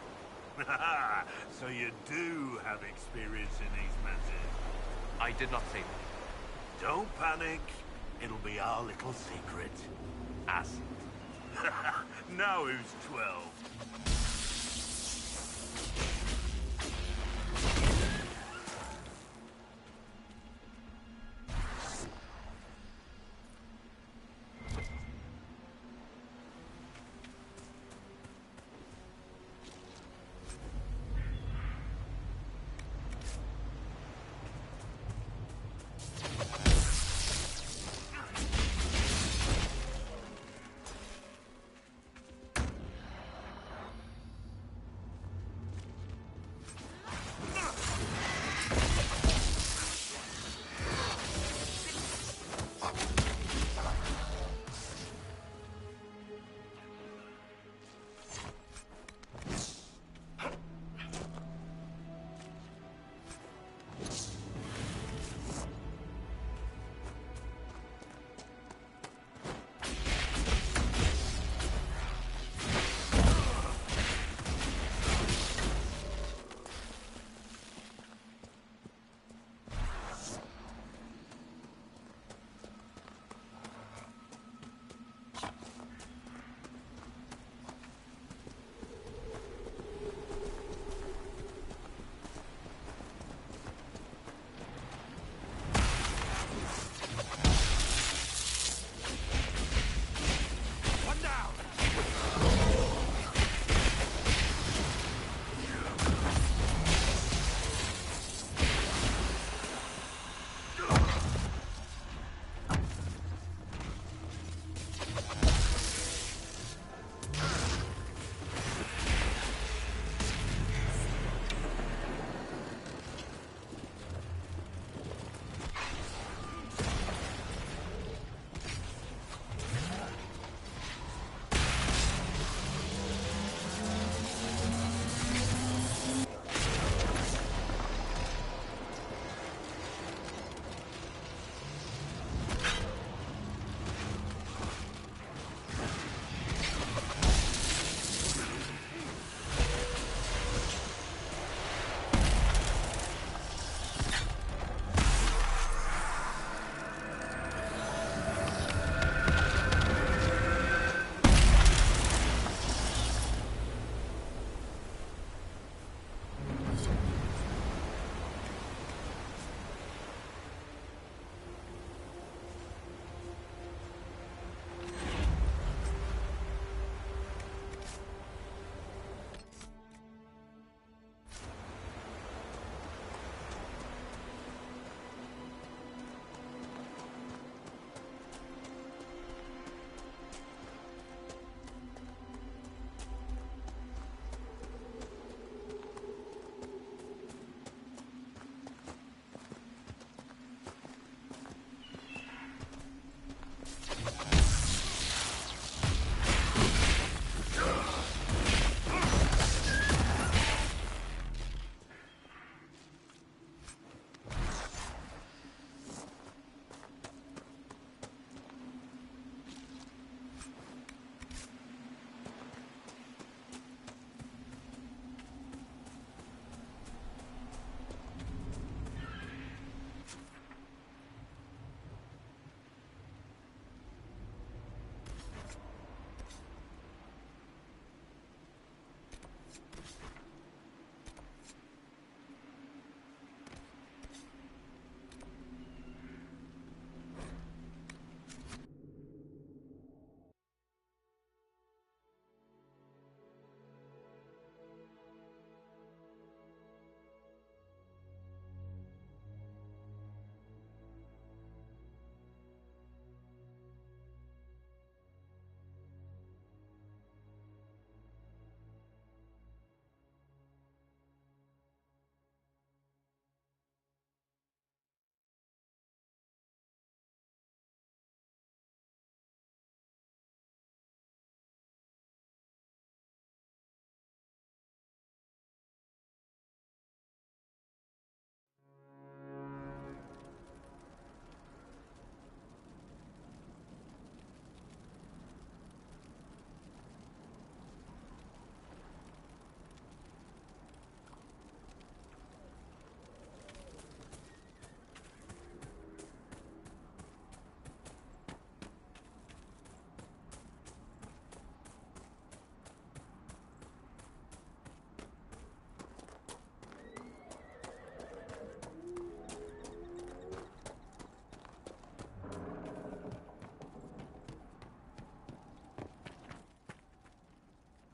So you do have experience in these matters? I did not say that. Don't panic. It'll be our little secret. Acid. Now who's 12?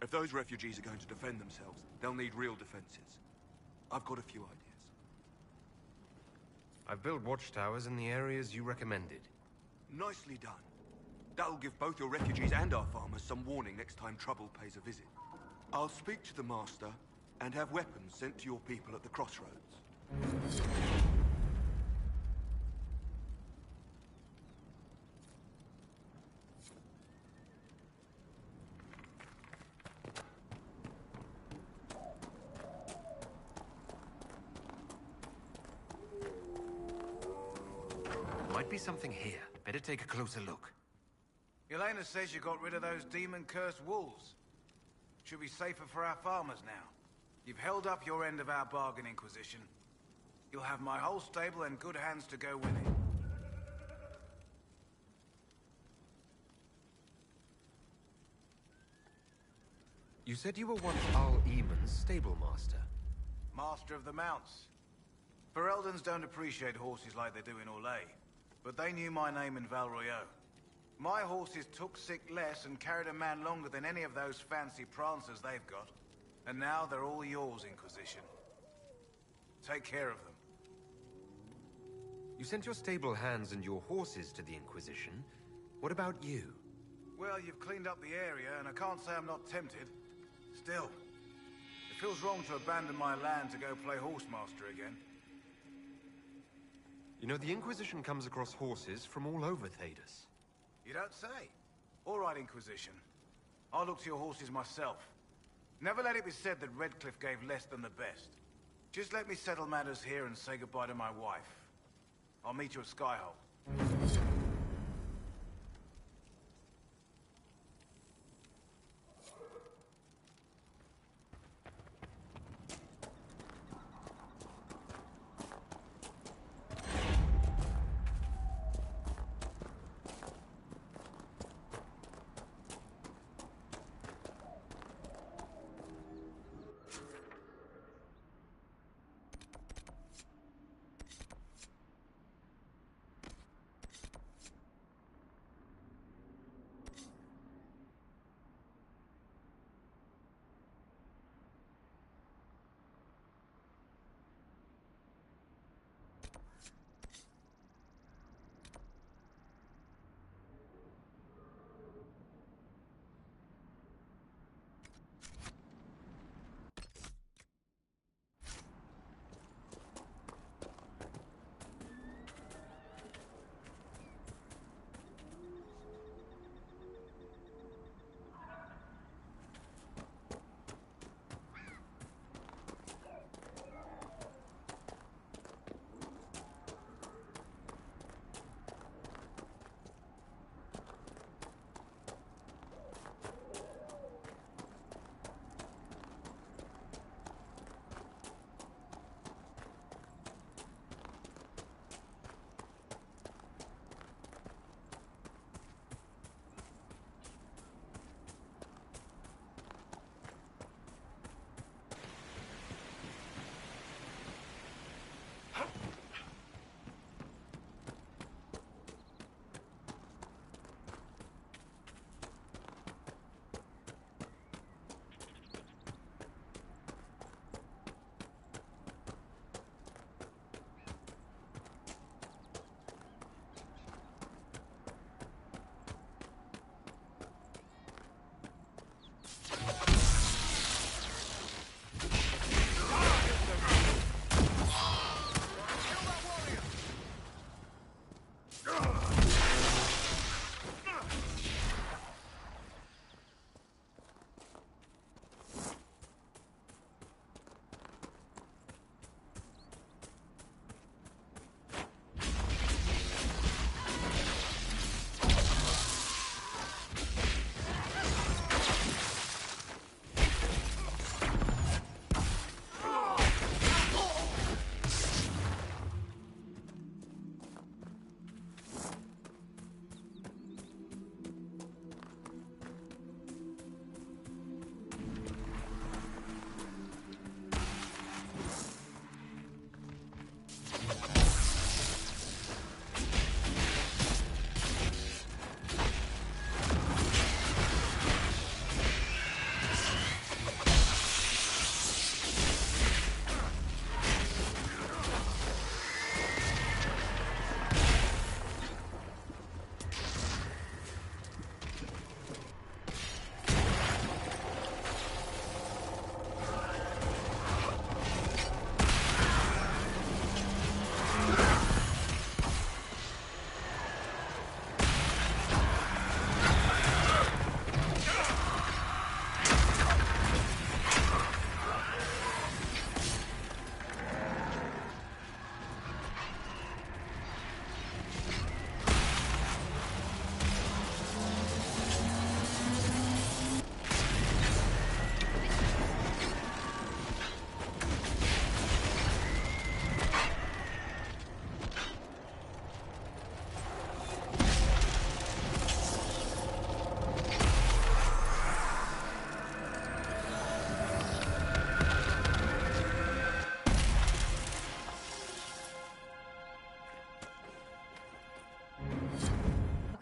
If those refugees are going to defend themselves, they'll need real defenses. I've got a few ideas. I've built watchtowers in the areas you recommended. Nicely done. That'll give both your refugees and our farmers some warning next time trouble pays a visit. I'll speak to the Master and have weapons sent to your people at the crossroads. Might be something here. Better take a closer look. Elena says you got rid of those demon-cursed wolves. Should be safer for our farmers now. You've held up your end of our bargain, Inquisition. You'll have my whole stable and good hands to go with it. You said you were once Al Eamon's stable master. Master of the mounts. Fereldans don't appreciate horses like they do in Orlais, but they knew my name in Val Royeaux. My horses took sick less and carried a man longer than any of those fancy prancers they've got. And now they're all yours, Inquisition. Take care of them. You sent your stable hands and your horses to the Inquisition. What about you? Well, you've cleaned up the area, and I can't say I'm not tempted. Still, it feels wrong to abandon my land to go play horsemaster again. You know, the Inquisition comes across horses from all over Thedas. You don't say. All right, Inquisition. I'll look to your horses myself. Never let it be said that Redcliffe gave less than the best. Just let me settle matters here and say goodbye to my wife. I'll meet you at Skyhold.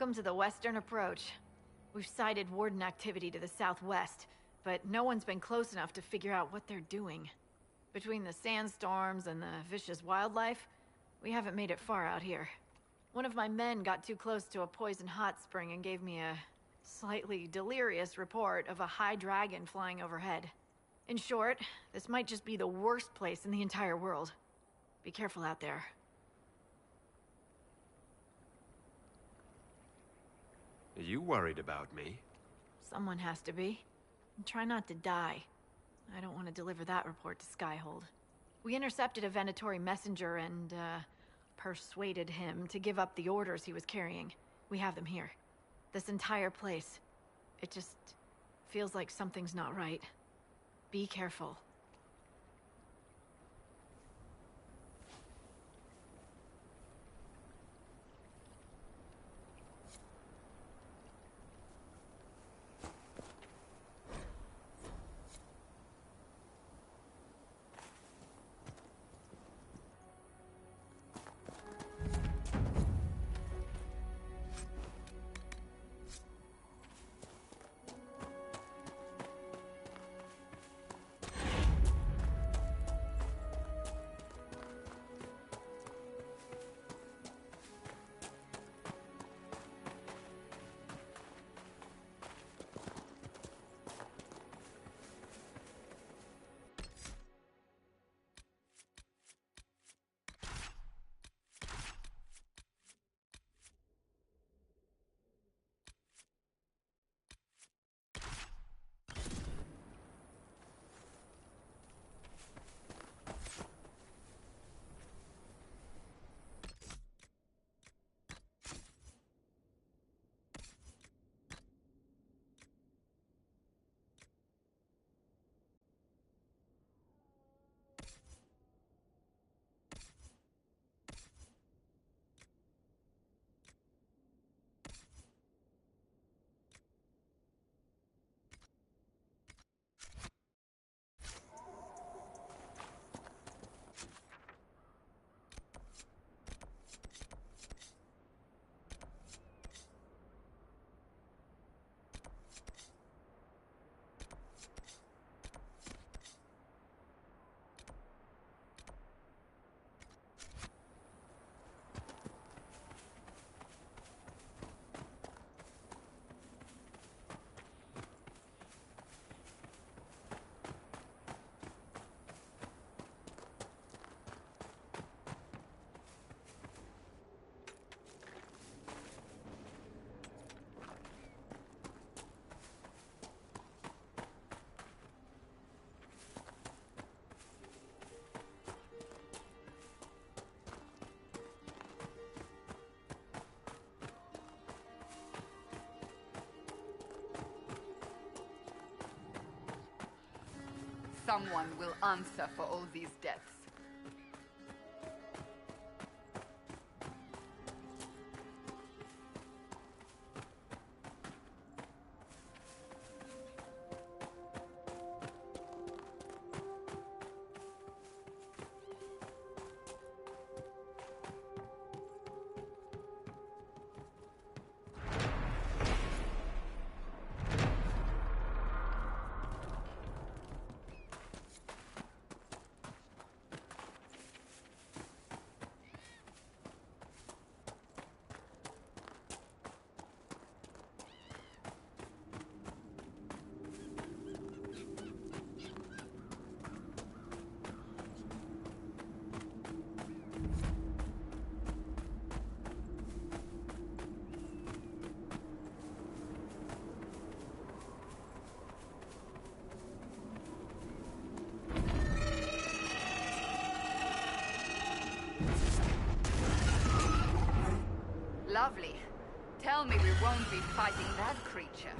Welcome to the Western Approach. We've sighted Warden activity to the southwest, but no one's been close enough to figure out what they're doing. Between the sandstorms and the vicious wildlife, we haven't made it far out here. One of my men got too close to a poison hot spring and gave me a slightly delirious report of a high dragon flying overhead. In short, this might just be the worst place in the entire world. Be careful out there. Are you worried about me? Someone has to be. And try not to die. I don't want to deliver that report to Skyhold. We intercepted a Venatori messenger and, persuaded him to give up the orders he was carrying. We have them here. This entire place. It just feels like something's not right. Be careful. Someone will answer for all these deaths. Lovely. Tell me we won't be fighting that creature.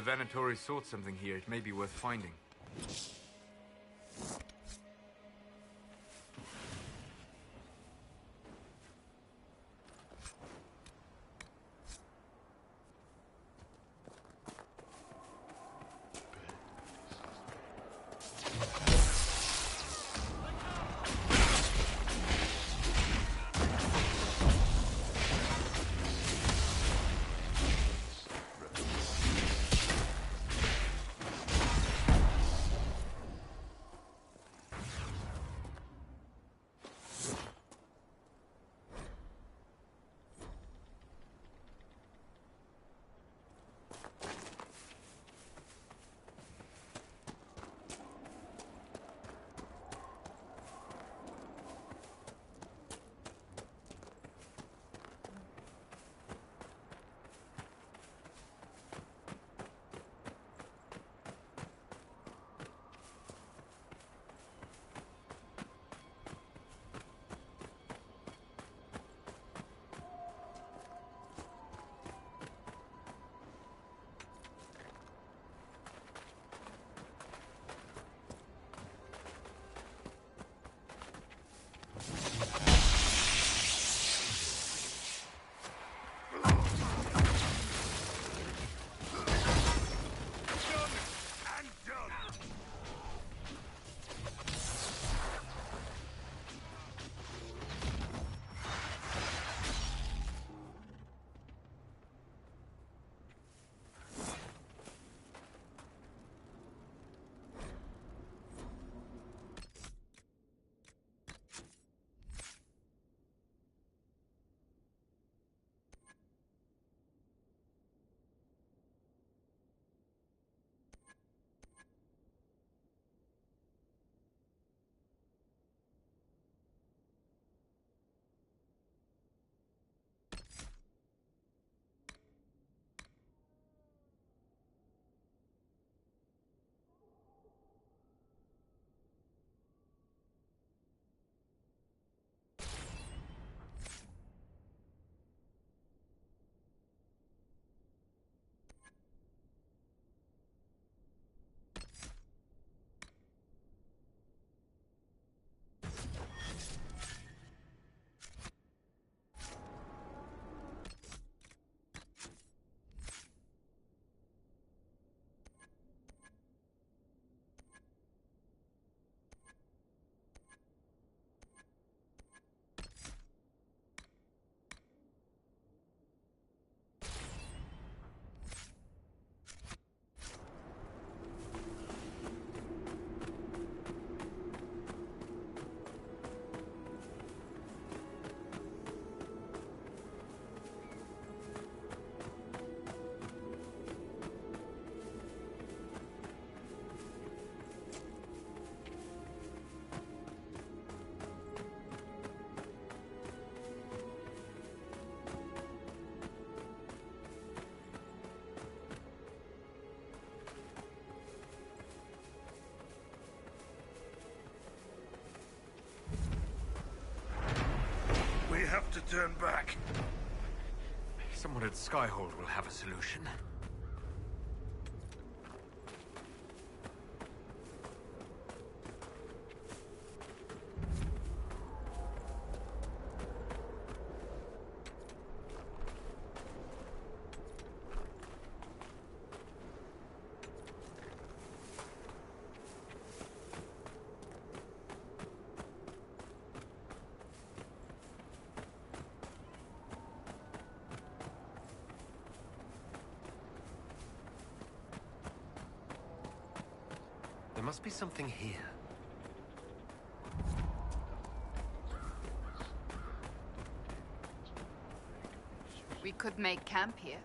the Venatori sought something here, it may be worth finding. We have to turn back. Someone at Skyhold will have a solution. There must be something here. We could make camp here.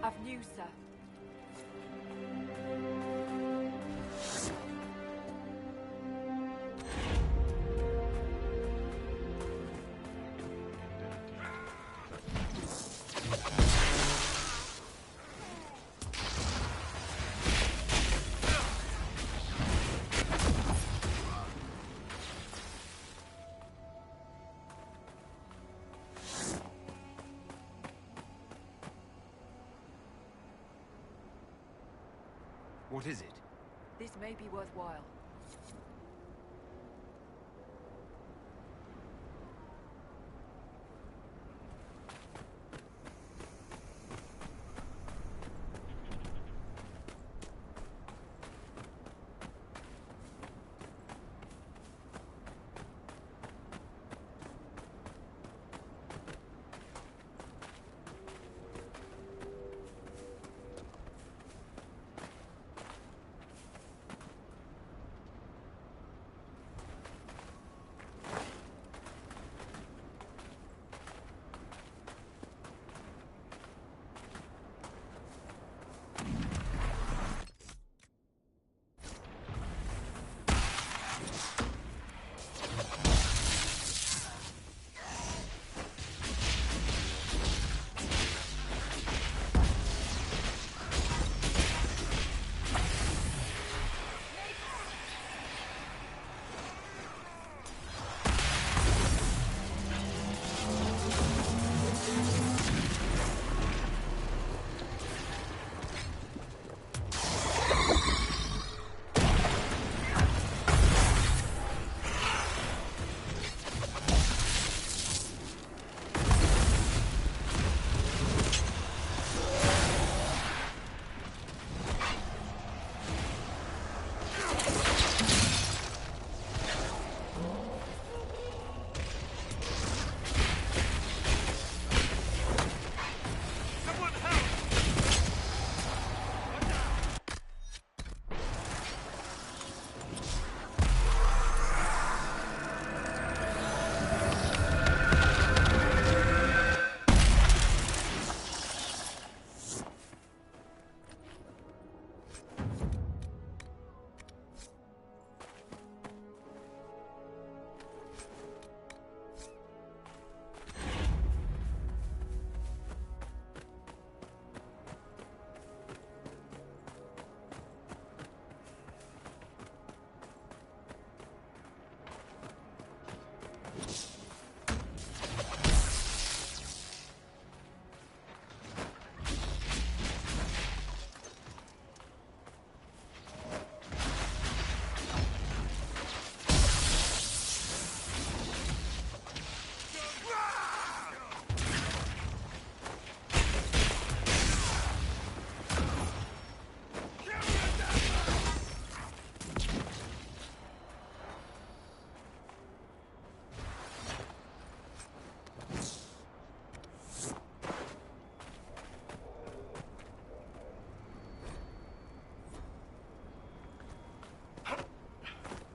Avenue, sir. What is it? This may be worthwhile.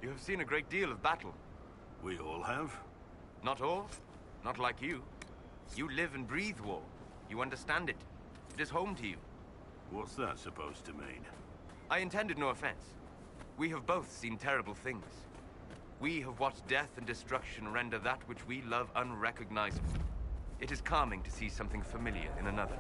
You have seen a great deal of battle. We all have. Not all. Not like you. You live and breathe war. You understand it. It is home to you. What's that supposed to mean? I intended no offense. We have both seen terrible things. We have watched death and destruction render that which we love unrecognizable. It is calming to see something familiar in another.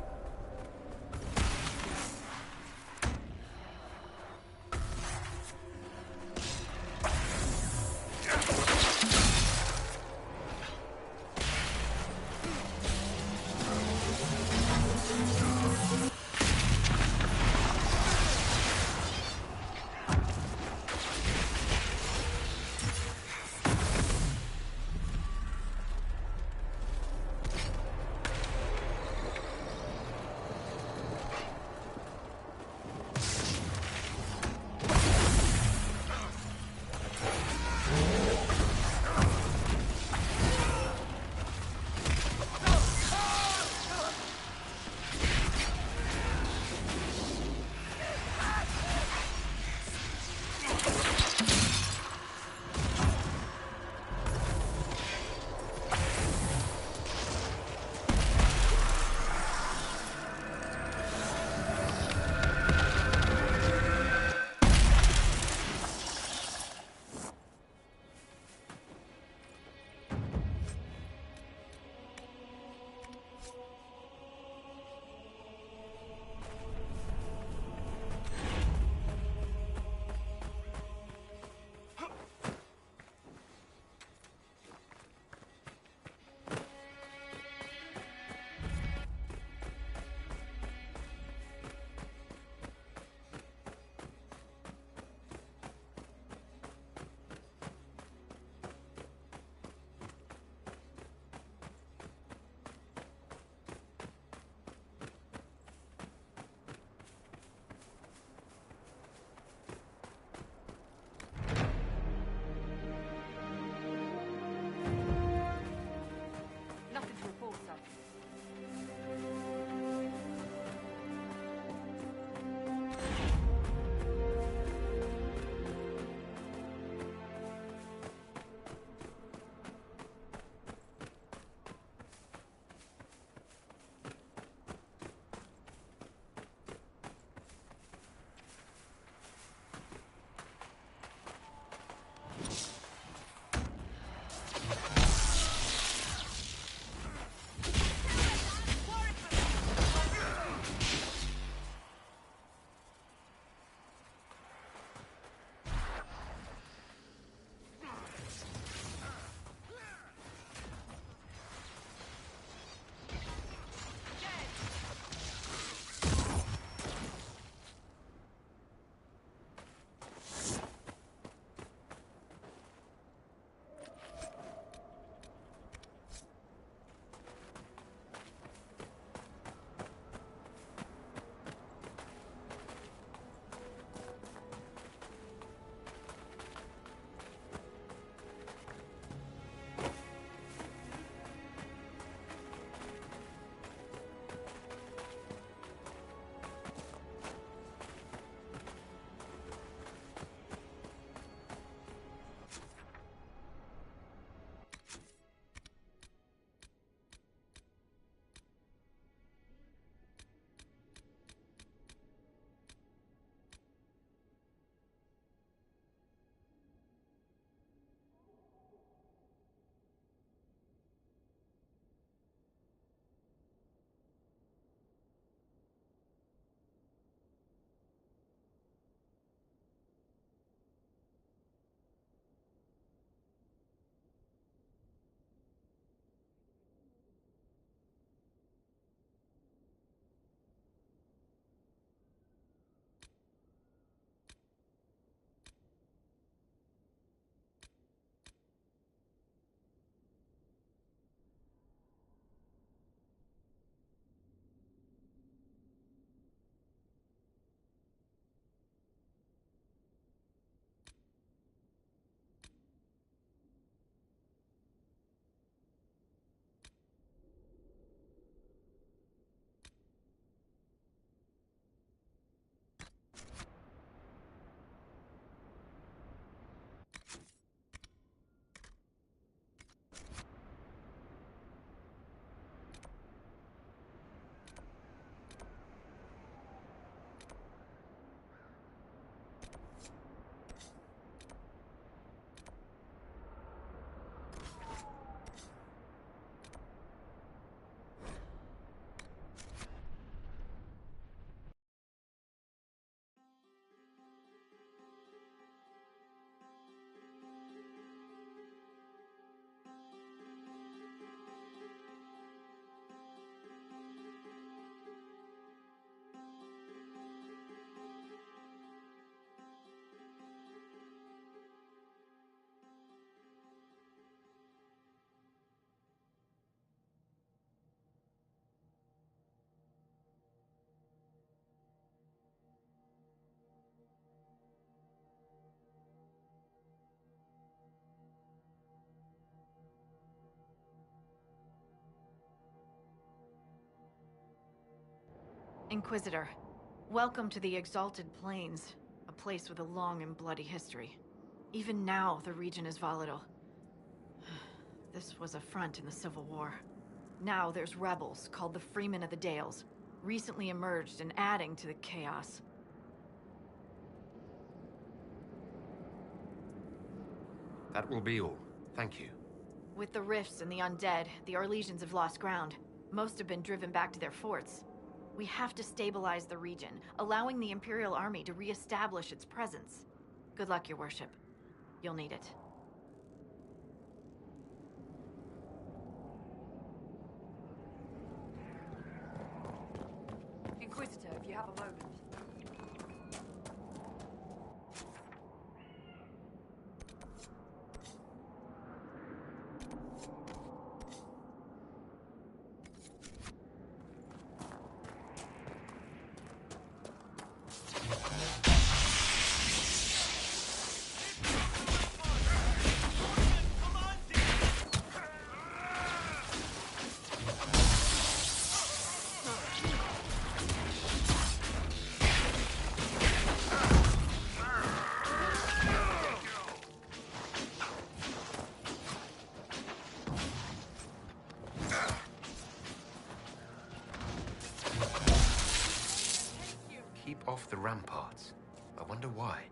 Inquisitor, welcome to the Exalted Plains, a place with a long and bloody history. Even now, the region is volatile. This was a front in the Civil War. Now there's rebels called the Freemen of the Dales, recently emerged and adding to the chaos. That will be all. Thank you. With the rifts and the undead, the Orlesians have lost ground. Most have been driven back to their forts. We have to stabilize the region, allowing the Imperial Army to re-establish its presence. Good luck, Your Worship. You'll need it. Inquisitor, if you have a moment. Keep off the ramparts. I wonder why.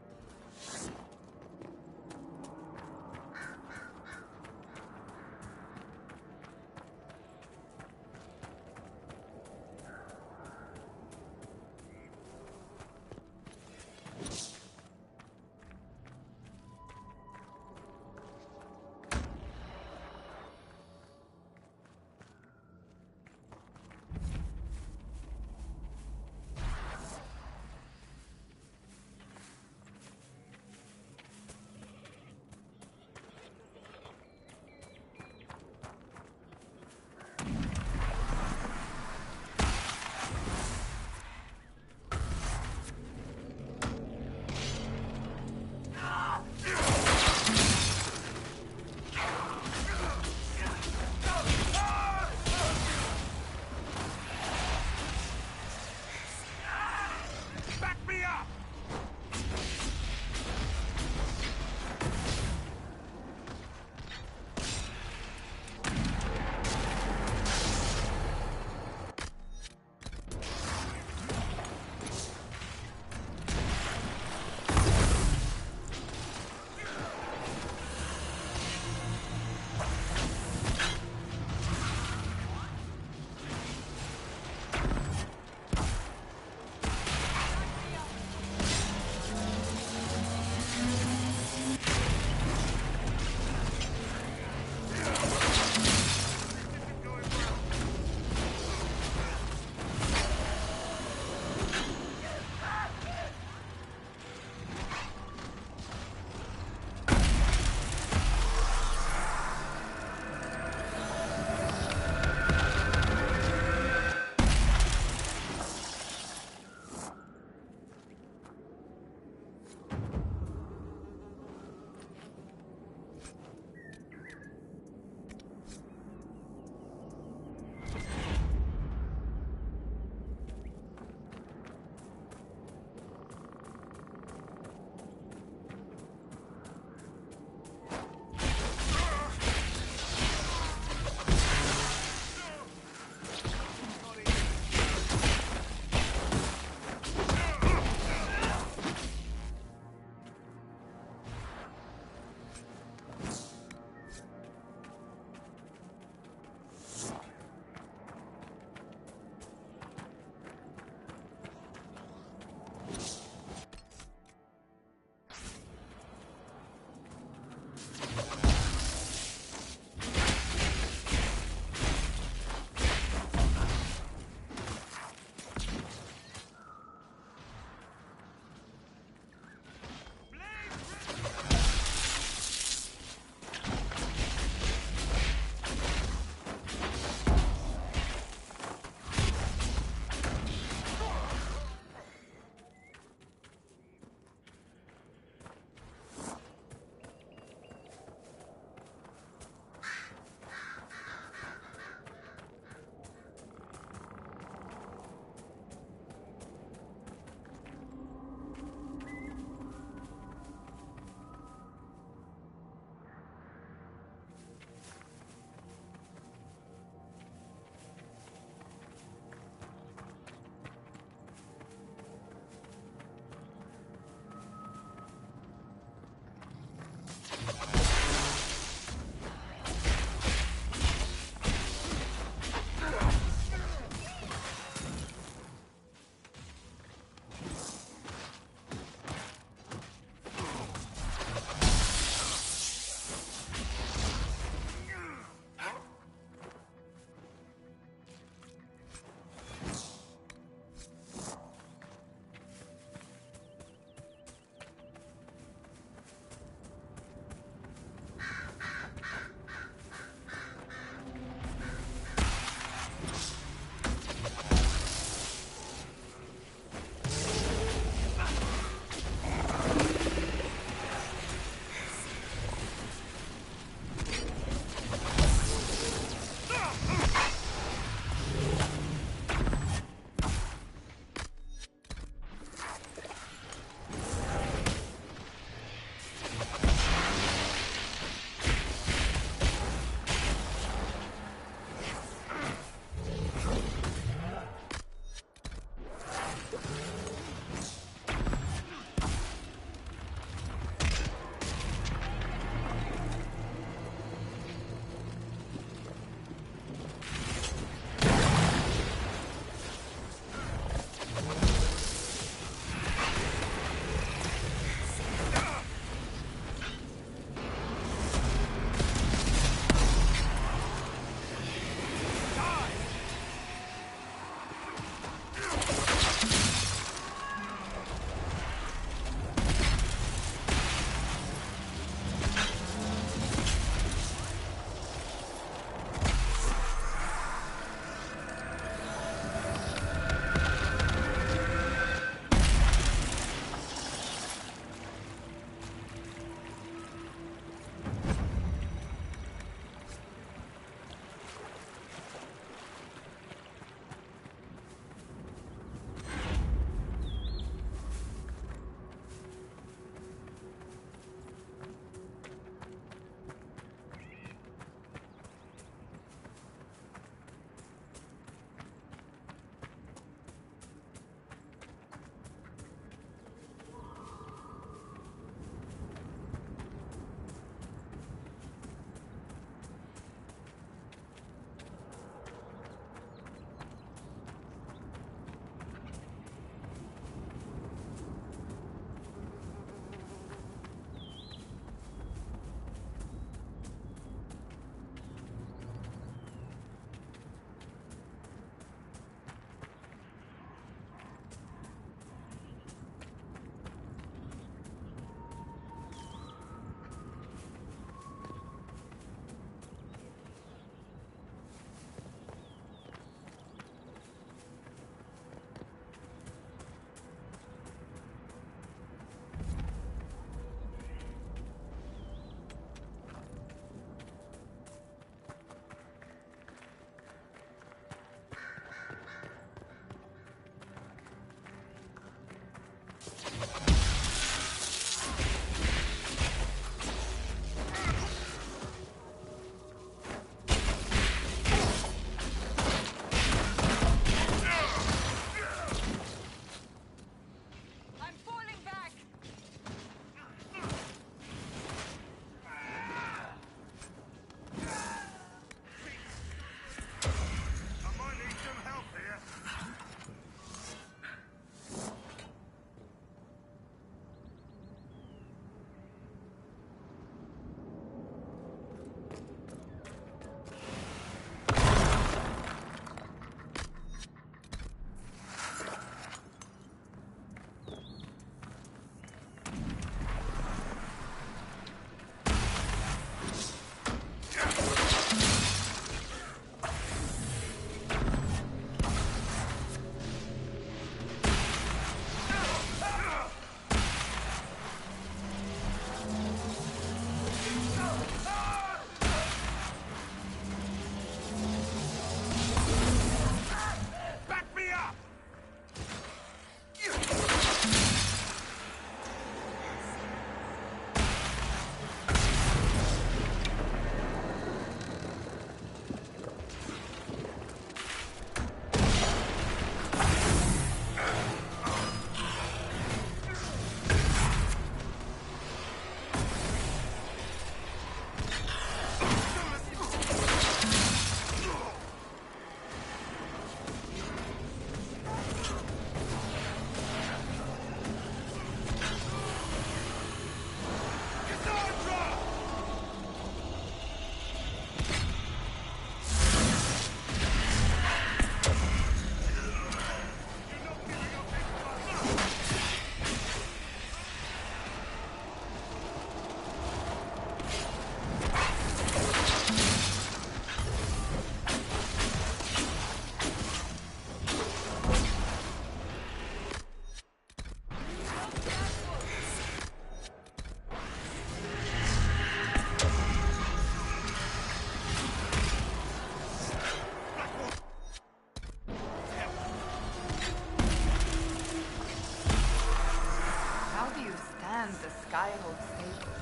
and the Skyhold stable.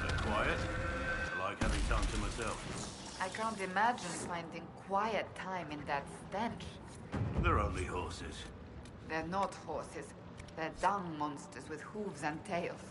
They're quiet. I like having time to myself. I can't imagine finding quiet time in that stench. They're only horses. They're not horses. They're dung monsters with hooves and tails.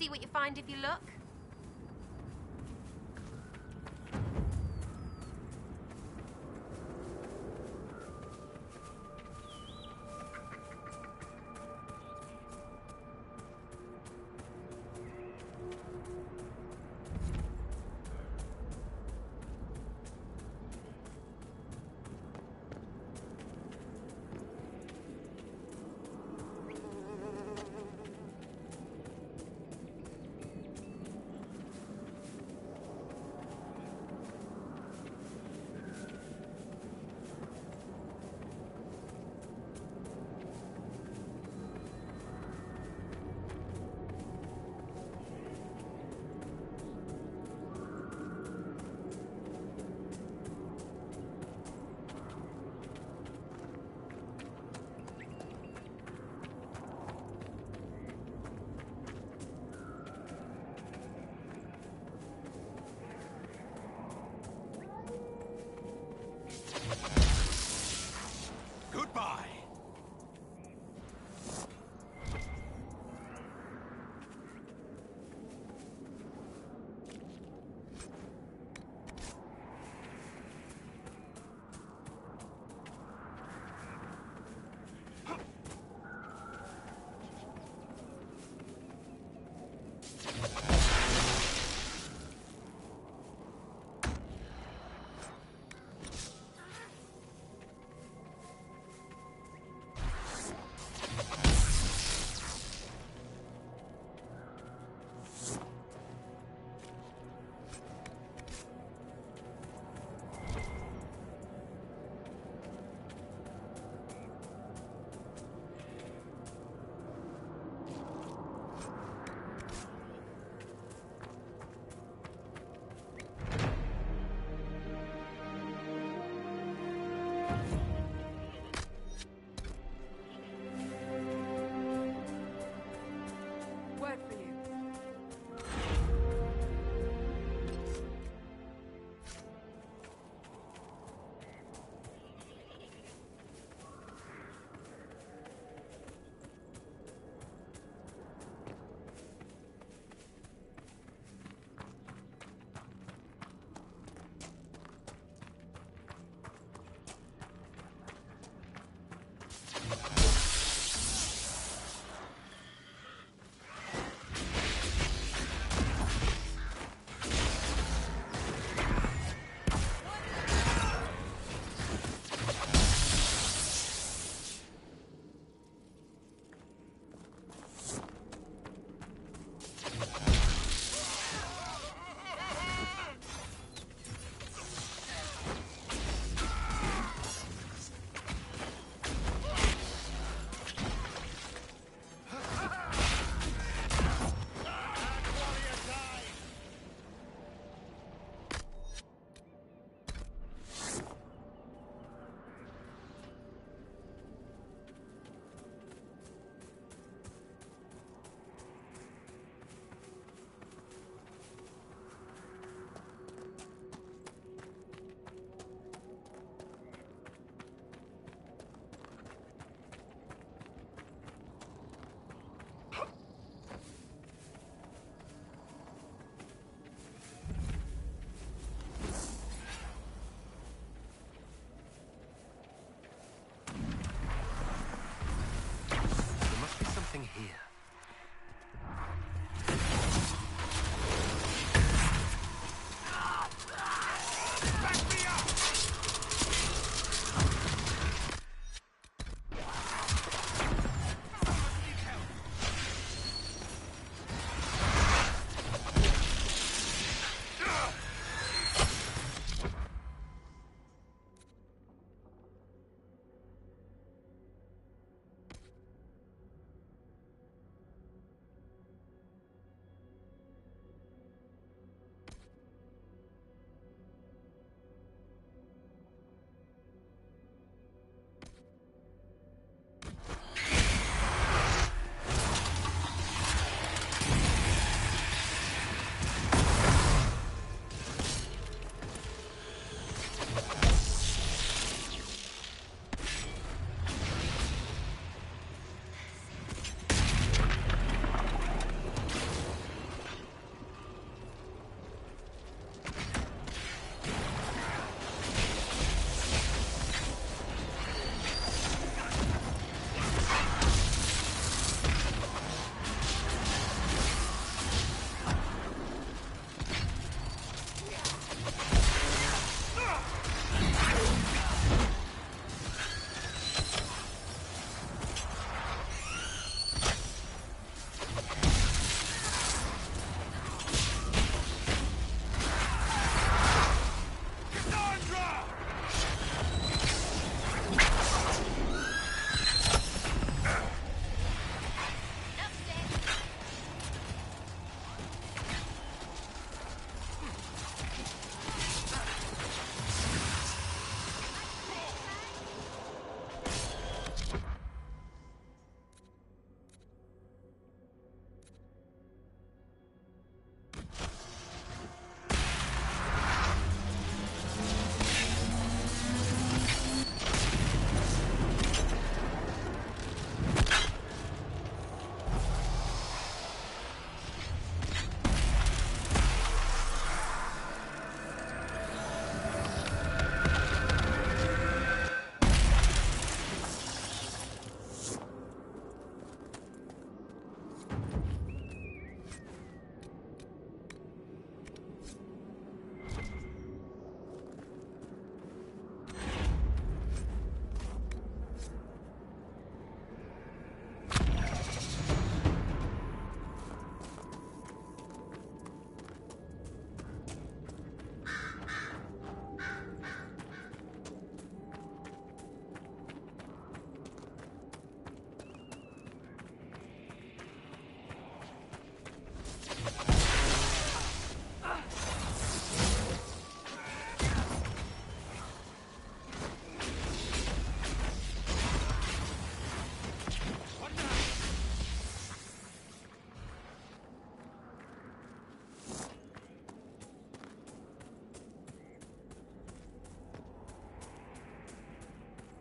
See what you find if you look.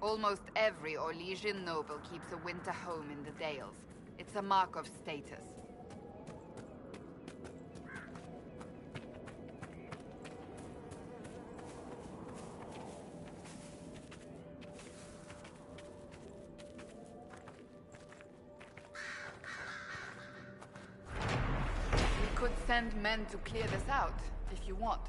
Almost every Orlesian noble keeps a winter home in the Dales. It's a mark of status. We could send men to clear this out, if you want.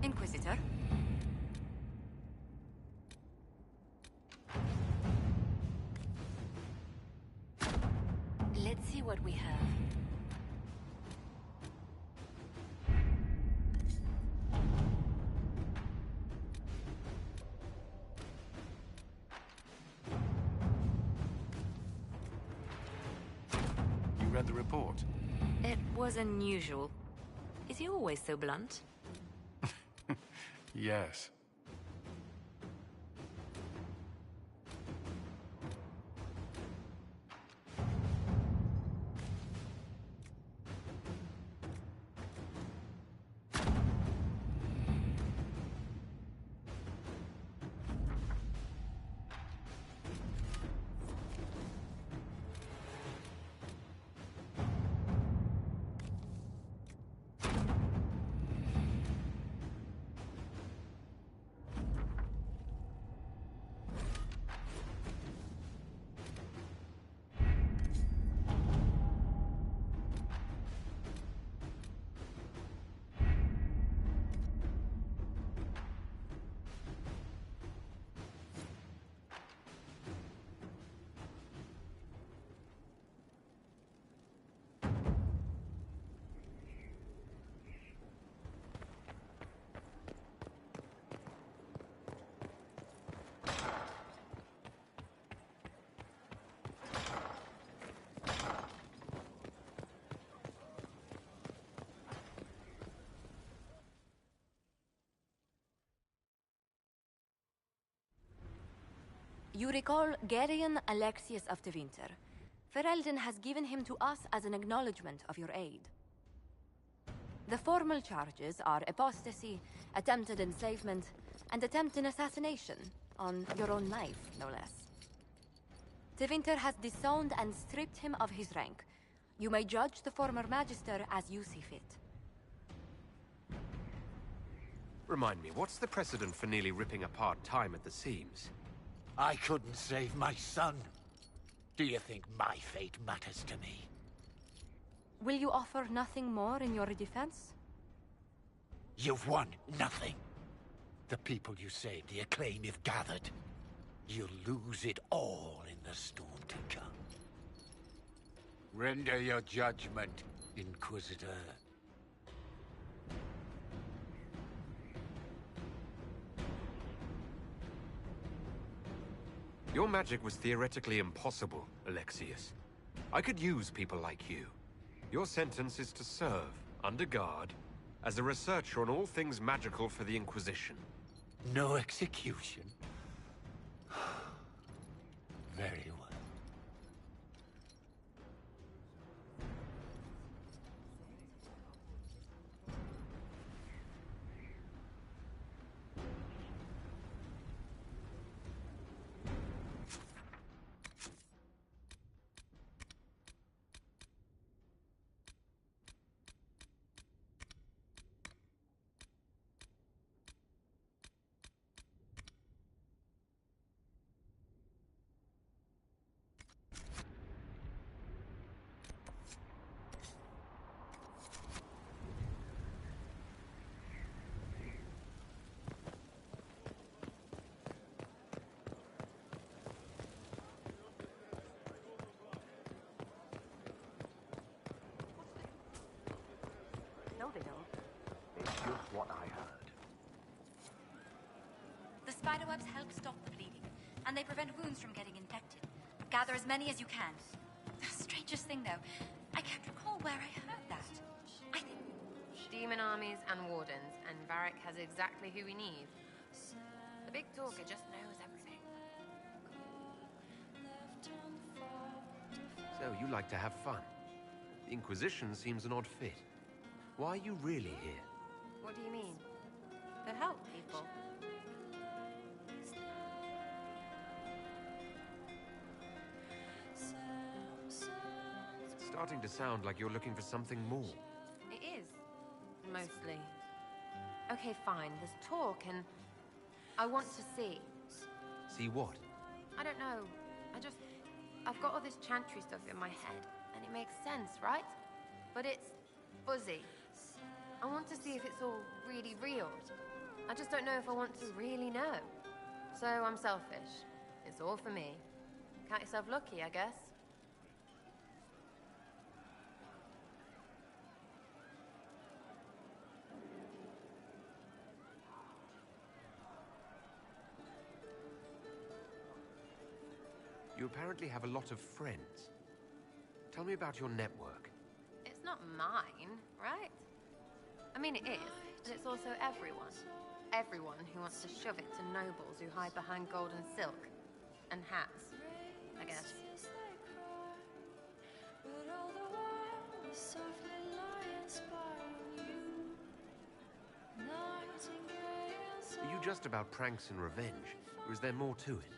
Inquisitor? Let's see what we have. You read the report? It was unusual. Is he always so blunt? Yes. You recall Gerion Alexius of Tevinter. Ferelden has given him to us as an acknowledgement of your aid. The formal charges are apostasy, attempted enslavement, and attempted assassination on your own life, no less. Tevinter has disowned and stripped him of his rank. You may judge the former Magister as you see fit. Remind me, what's the precedent for nearly ripping apart time at the seams? I couldn't save my son. Do you think my fate matters to me? Will you offer nothing more in your defense? You've won nothing. The people you saved, the acclaim you've gathered. You'll lose it all in the storm to come. Render your judgment, Inquisitor. Your magic was theoretically impossible, Alexius. I could use people like you. Your sentence is to serve, under guard, as a researcher on all things magical for the Inquisition. No execution? Very well. No, they don't. It's just what I heard. The spiderwebs help stop the bleeding, and they prevent wounds from getting infected. Gather as many as you can. The strangest thing, though, I can't recall where I heard that. I think... Demon armies and wardens, and Varric has exactly who we need. The big talker just knows everything. So you like to have fun. The Inquisition seems an odd fit. Why are you really here? What do you mean? To help people. It's starting to sound like you're looking for something more. It is. Mostly. Okay, fine. There's talk and... I want to see. See what? I don't know. I've got all this chantry stuff in my head, and it makes sense, right? But it's fuzzy. I want to see if it's all really real. I just don't know if I want to really know. So I'm selfish. It's all for me. Count yourself lucky, I guess. You apparently have a lot of friends. Tell me about your network. It's not mine, right? I mean, it is, but it's also everyone. Everyone who wants to shove it to nobles who hide behind gold and silk. And hats, I guess. Are you just about pranks and revenge, or is there more to it?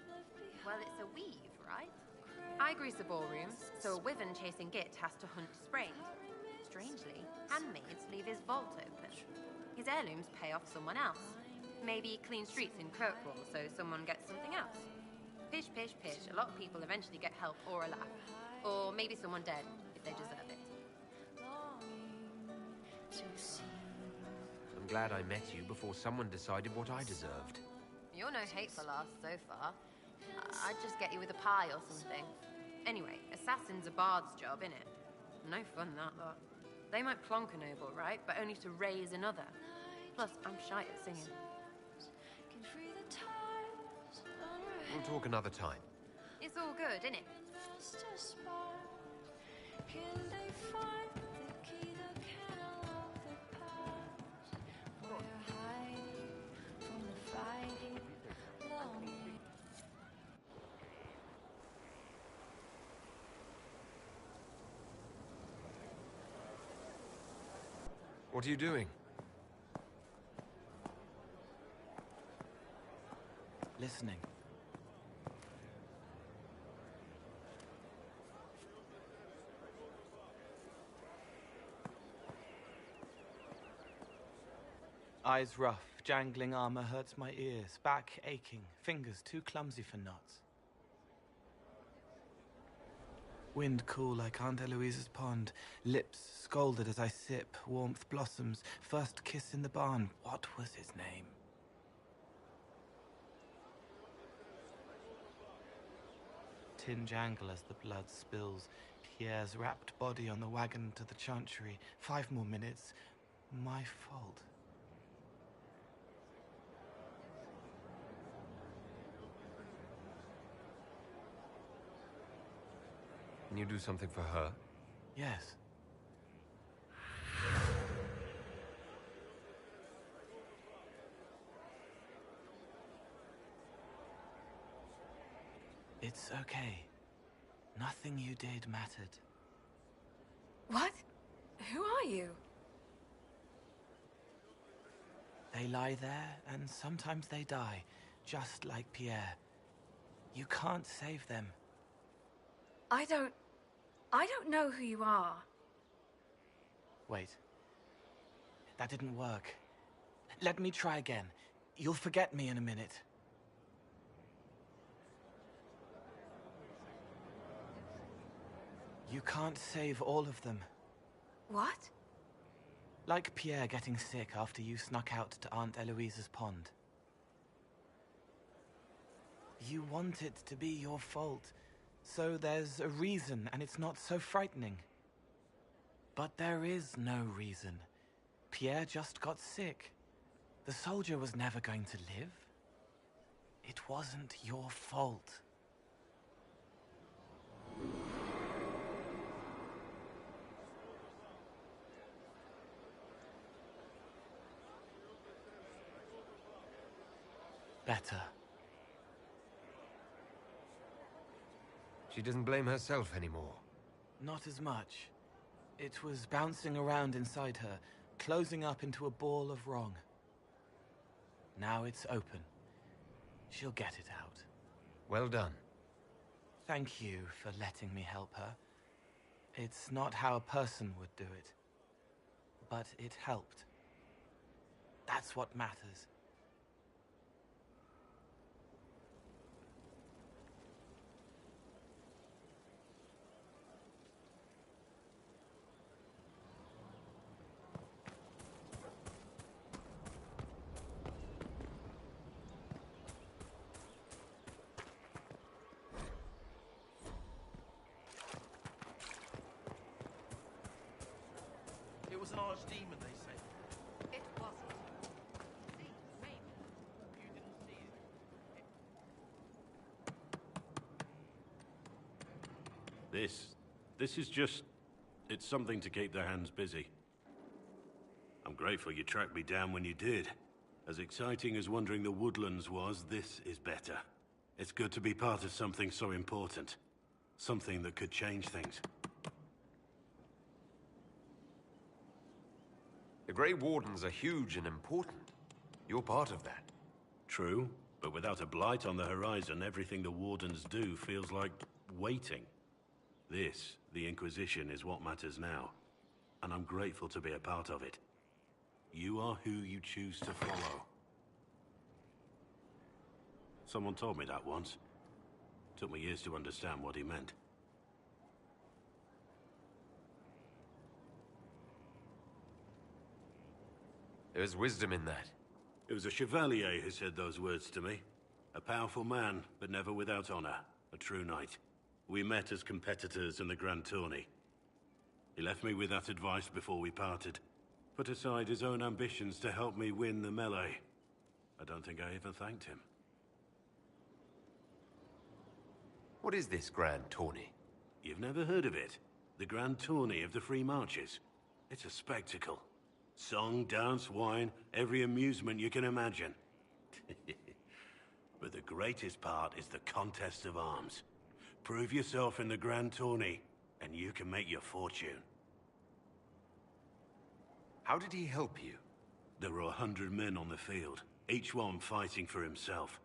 Well, it's a weave, right? I grease a ballroom, so a wyvern chasing Git has to hunt sprained. Strangely, handmaids leave his vault open. His heirlooms pay off someone else. Maybe clean streets in Kirkwall so someone gets something else. Pish, pish, pish. A lot of people eventually get help or a laugh. Or maybe someone dead, if they deserve it. I'm glad I met you before someone decided what I deserved. You're no hateful ass so far. I'd just get you with a pie or something. Anyway, assassin's a bard's job, innit? No fun, that lot. They might plonk a noble, right? But only to raise another. Plus, I'm shy at singing. We'll talk another time. It's all good, innit? What are you doing? Listening. Eyes rough, jangling armor hurts my ears, back aching, fingers too clumsy for knots. Wind cool like Aunt Eloise's pond, lips scalded as I sip, warmth blossoms, first kiss in the barn. What was his name? Tin jangle as the blood spills, Pierre's wrapped body on the wagon to the chantry. 5 more minutes. My fault. Can you do something for her? Yes. It's okay. Nothing you did mattered. What? Who are you? They lie there, and sometimes they die, just like Pierre. You can't save them. I don't know who you are. Wait. That didn't work. Let me try again. You'll forget me in a minute. You can't save all of them. What? Like Pierre getting sick after you snuck out to Aunt Eloise's pond. You want it to be your fault, so there's a reason and it's not so frightening. But there is no reason. Pierre just got sick. The soldier was never going to live. It wasn't your fault. Better. She doesn't blame herself anymore. Not as much. It was bouncing around inside her, closing up into a ball of wrong. Now it's open. She'll get it out. Well done. Thank you for letting me help her. It's not how a person would do it. But it helped. That's what matters. It was an archdemon, they say. It wasn't. See, maybe. You didn't see it. This is just... it's something to keep their hands busy. I'm grateful you tracked me down when you did. As exciting as wandering the woodlands was, this is better. It's good to be part of something so important. Something that could change things. The Grey Wardens are huge and important. You're part of that. True, but without a blight on the horizon, everything the Wardens do feels like waiting. This, the Inquisition, is what matters now. And I'm grateful to be a part of it. You are who you choose to follow. Someone told me that once. Took me years to understand what he meant. There's wisdom in that. It was a chevalier who said those words to me. A powerful man, but never without honor. A true knight. We met as competitors in the Grand Tourney. He left me with that advice before we parted. Put aside his own ambitions to help me win the melee. I don't think I even thanked him. What is this Grand Tourney? You've never heard of it? The Grand Tourney of the Free Marches. It's a spectacle. Song, dance, wine, every amusement you can imagine. But the greatest part is the contest of arms. Prove yourself in the Grand Tourney, and you can make your fortune. How did he help you? There were 100 men on the field, each one fighting for himself.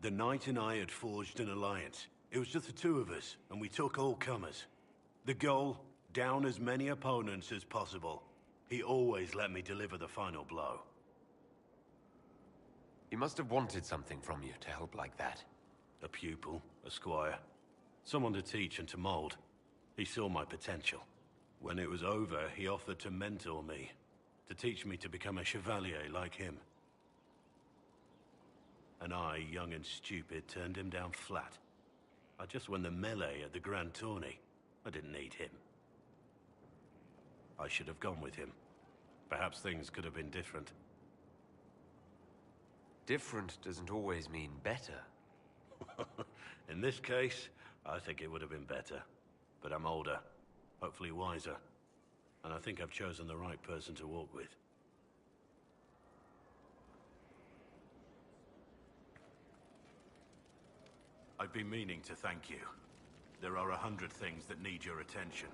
The Knight and I had forged an alliance. It was just the two of us, and we took all comers. The goal, down as many opponents as possible. He always let me deliver the final blow. He must have wanted something from you to help like that. A pupil, a squire. Someone to teach and to mold. He saw my potential. When it was over, he offered to mentor me. To teach me to become a chevalier like him. And I, young and stupid, turned him down flat. I just won the melee at the Grand Tourney. I didn't need him. I should have gone with him. Perhaps things could have been different. Different doesn't always mean better. In this case, I think it would have been better. But I'm older, hopefully wiser. And I think I've chosen the right person to walk with. I've been meaning to thank you. There are 100 things that need your attention.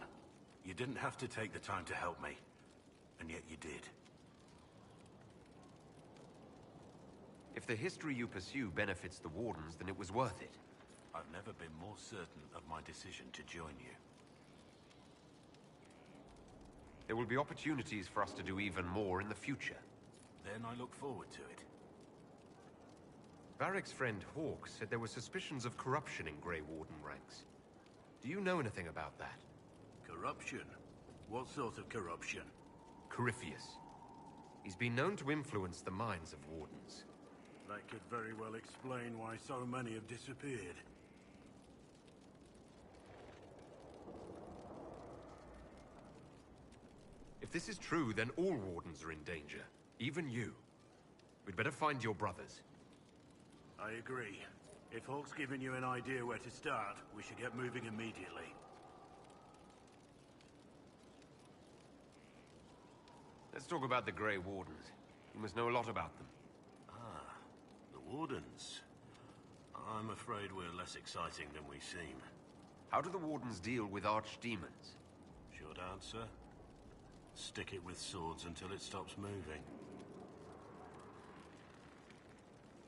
You didn't have to take the time to help me, and yet you did. If the history you pursue benefits the Wardens, then it was worth it. I've never been more certain of my decision to join you. There will be opportunities for us to do even more in the future. Then I look forward to it. Varric's friend Hawke said there were suspicions of corruption in Grey Warden ranks. Do you know anything about that? Corruption? What sort of corruption? Corypheus. He's been known to influence the minds of Wardens. That could very well explain why so many have disappeared. If this is true, then all Wardens are in danger. Even you. We'd better find your brothers. I agree. If Hawke's given you an idea where to start, we should get moving immediately. Let's talk about the Grey Wardens. You must know a lot about them. Ah, the Wardens. I'm afraid we're less exciting than we seem. How do the Wardens deal with archdemons? Short answer? Stick it with swords until it stops moving.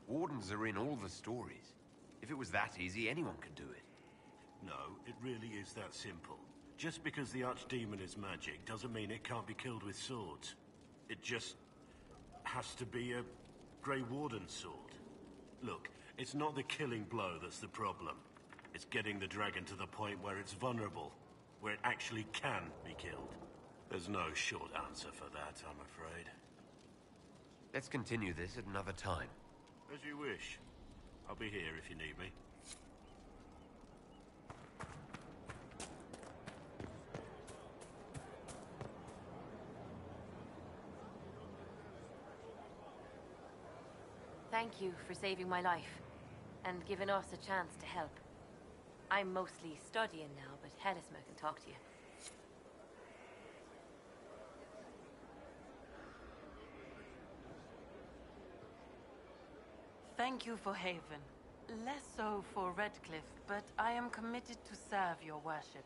Wardens are in all the stories. If it was that easy, anyone could do it. No, it really is that simple. Just because the archdemon is magic doesn't mean it can't be killed with swords. It just has to be a Grey Warden sword. Look, it's not the killing blow that's the problem. It's getting the dragon to the point where it's vulnerable, where it actually can be killed. There's no short answer for that, I'm afraid. Let's continue this at another time. As you wish. I'll be here if you need me. Thank you for saving my life, and giving us a chance to help. I'm mostly studying now, but Hellesma can talk to you. Thank you for Haven. Less so for Redcliffe, but I am committed to serve your worship.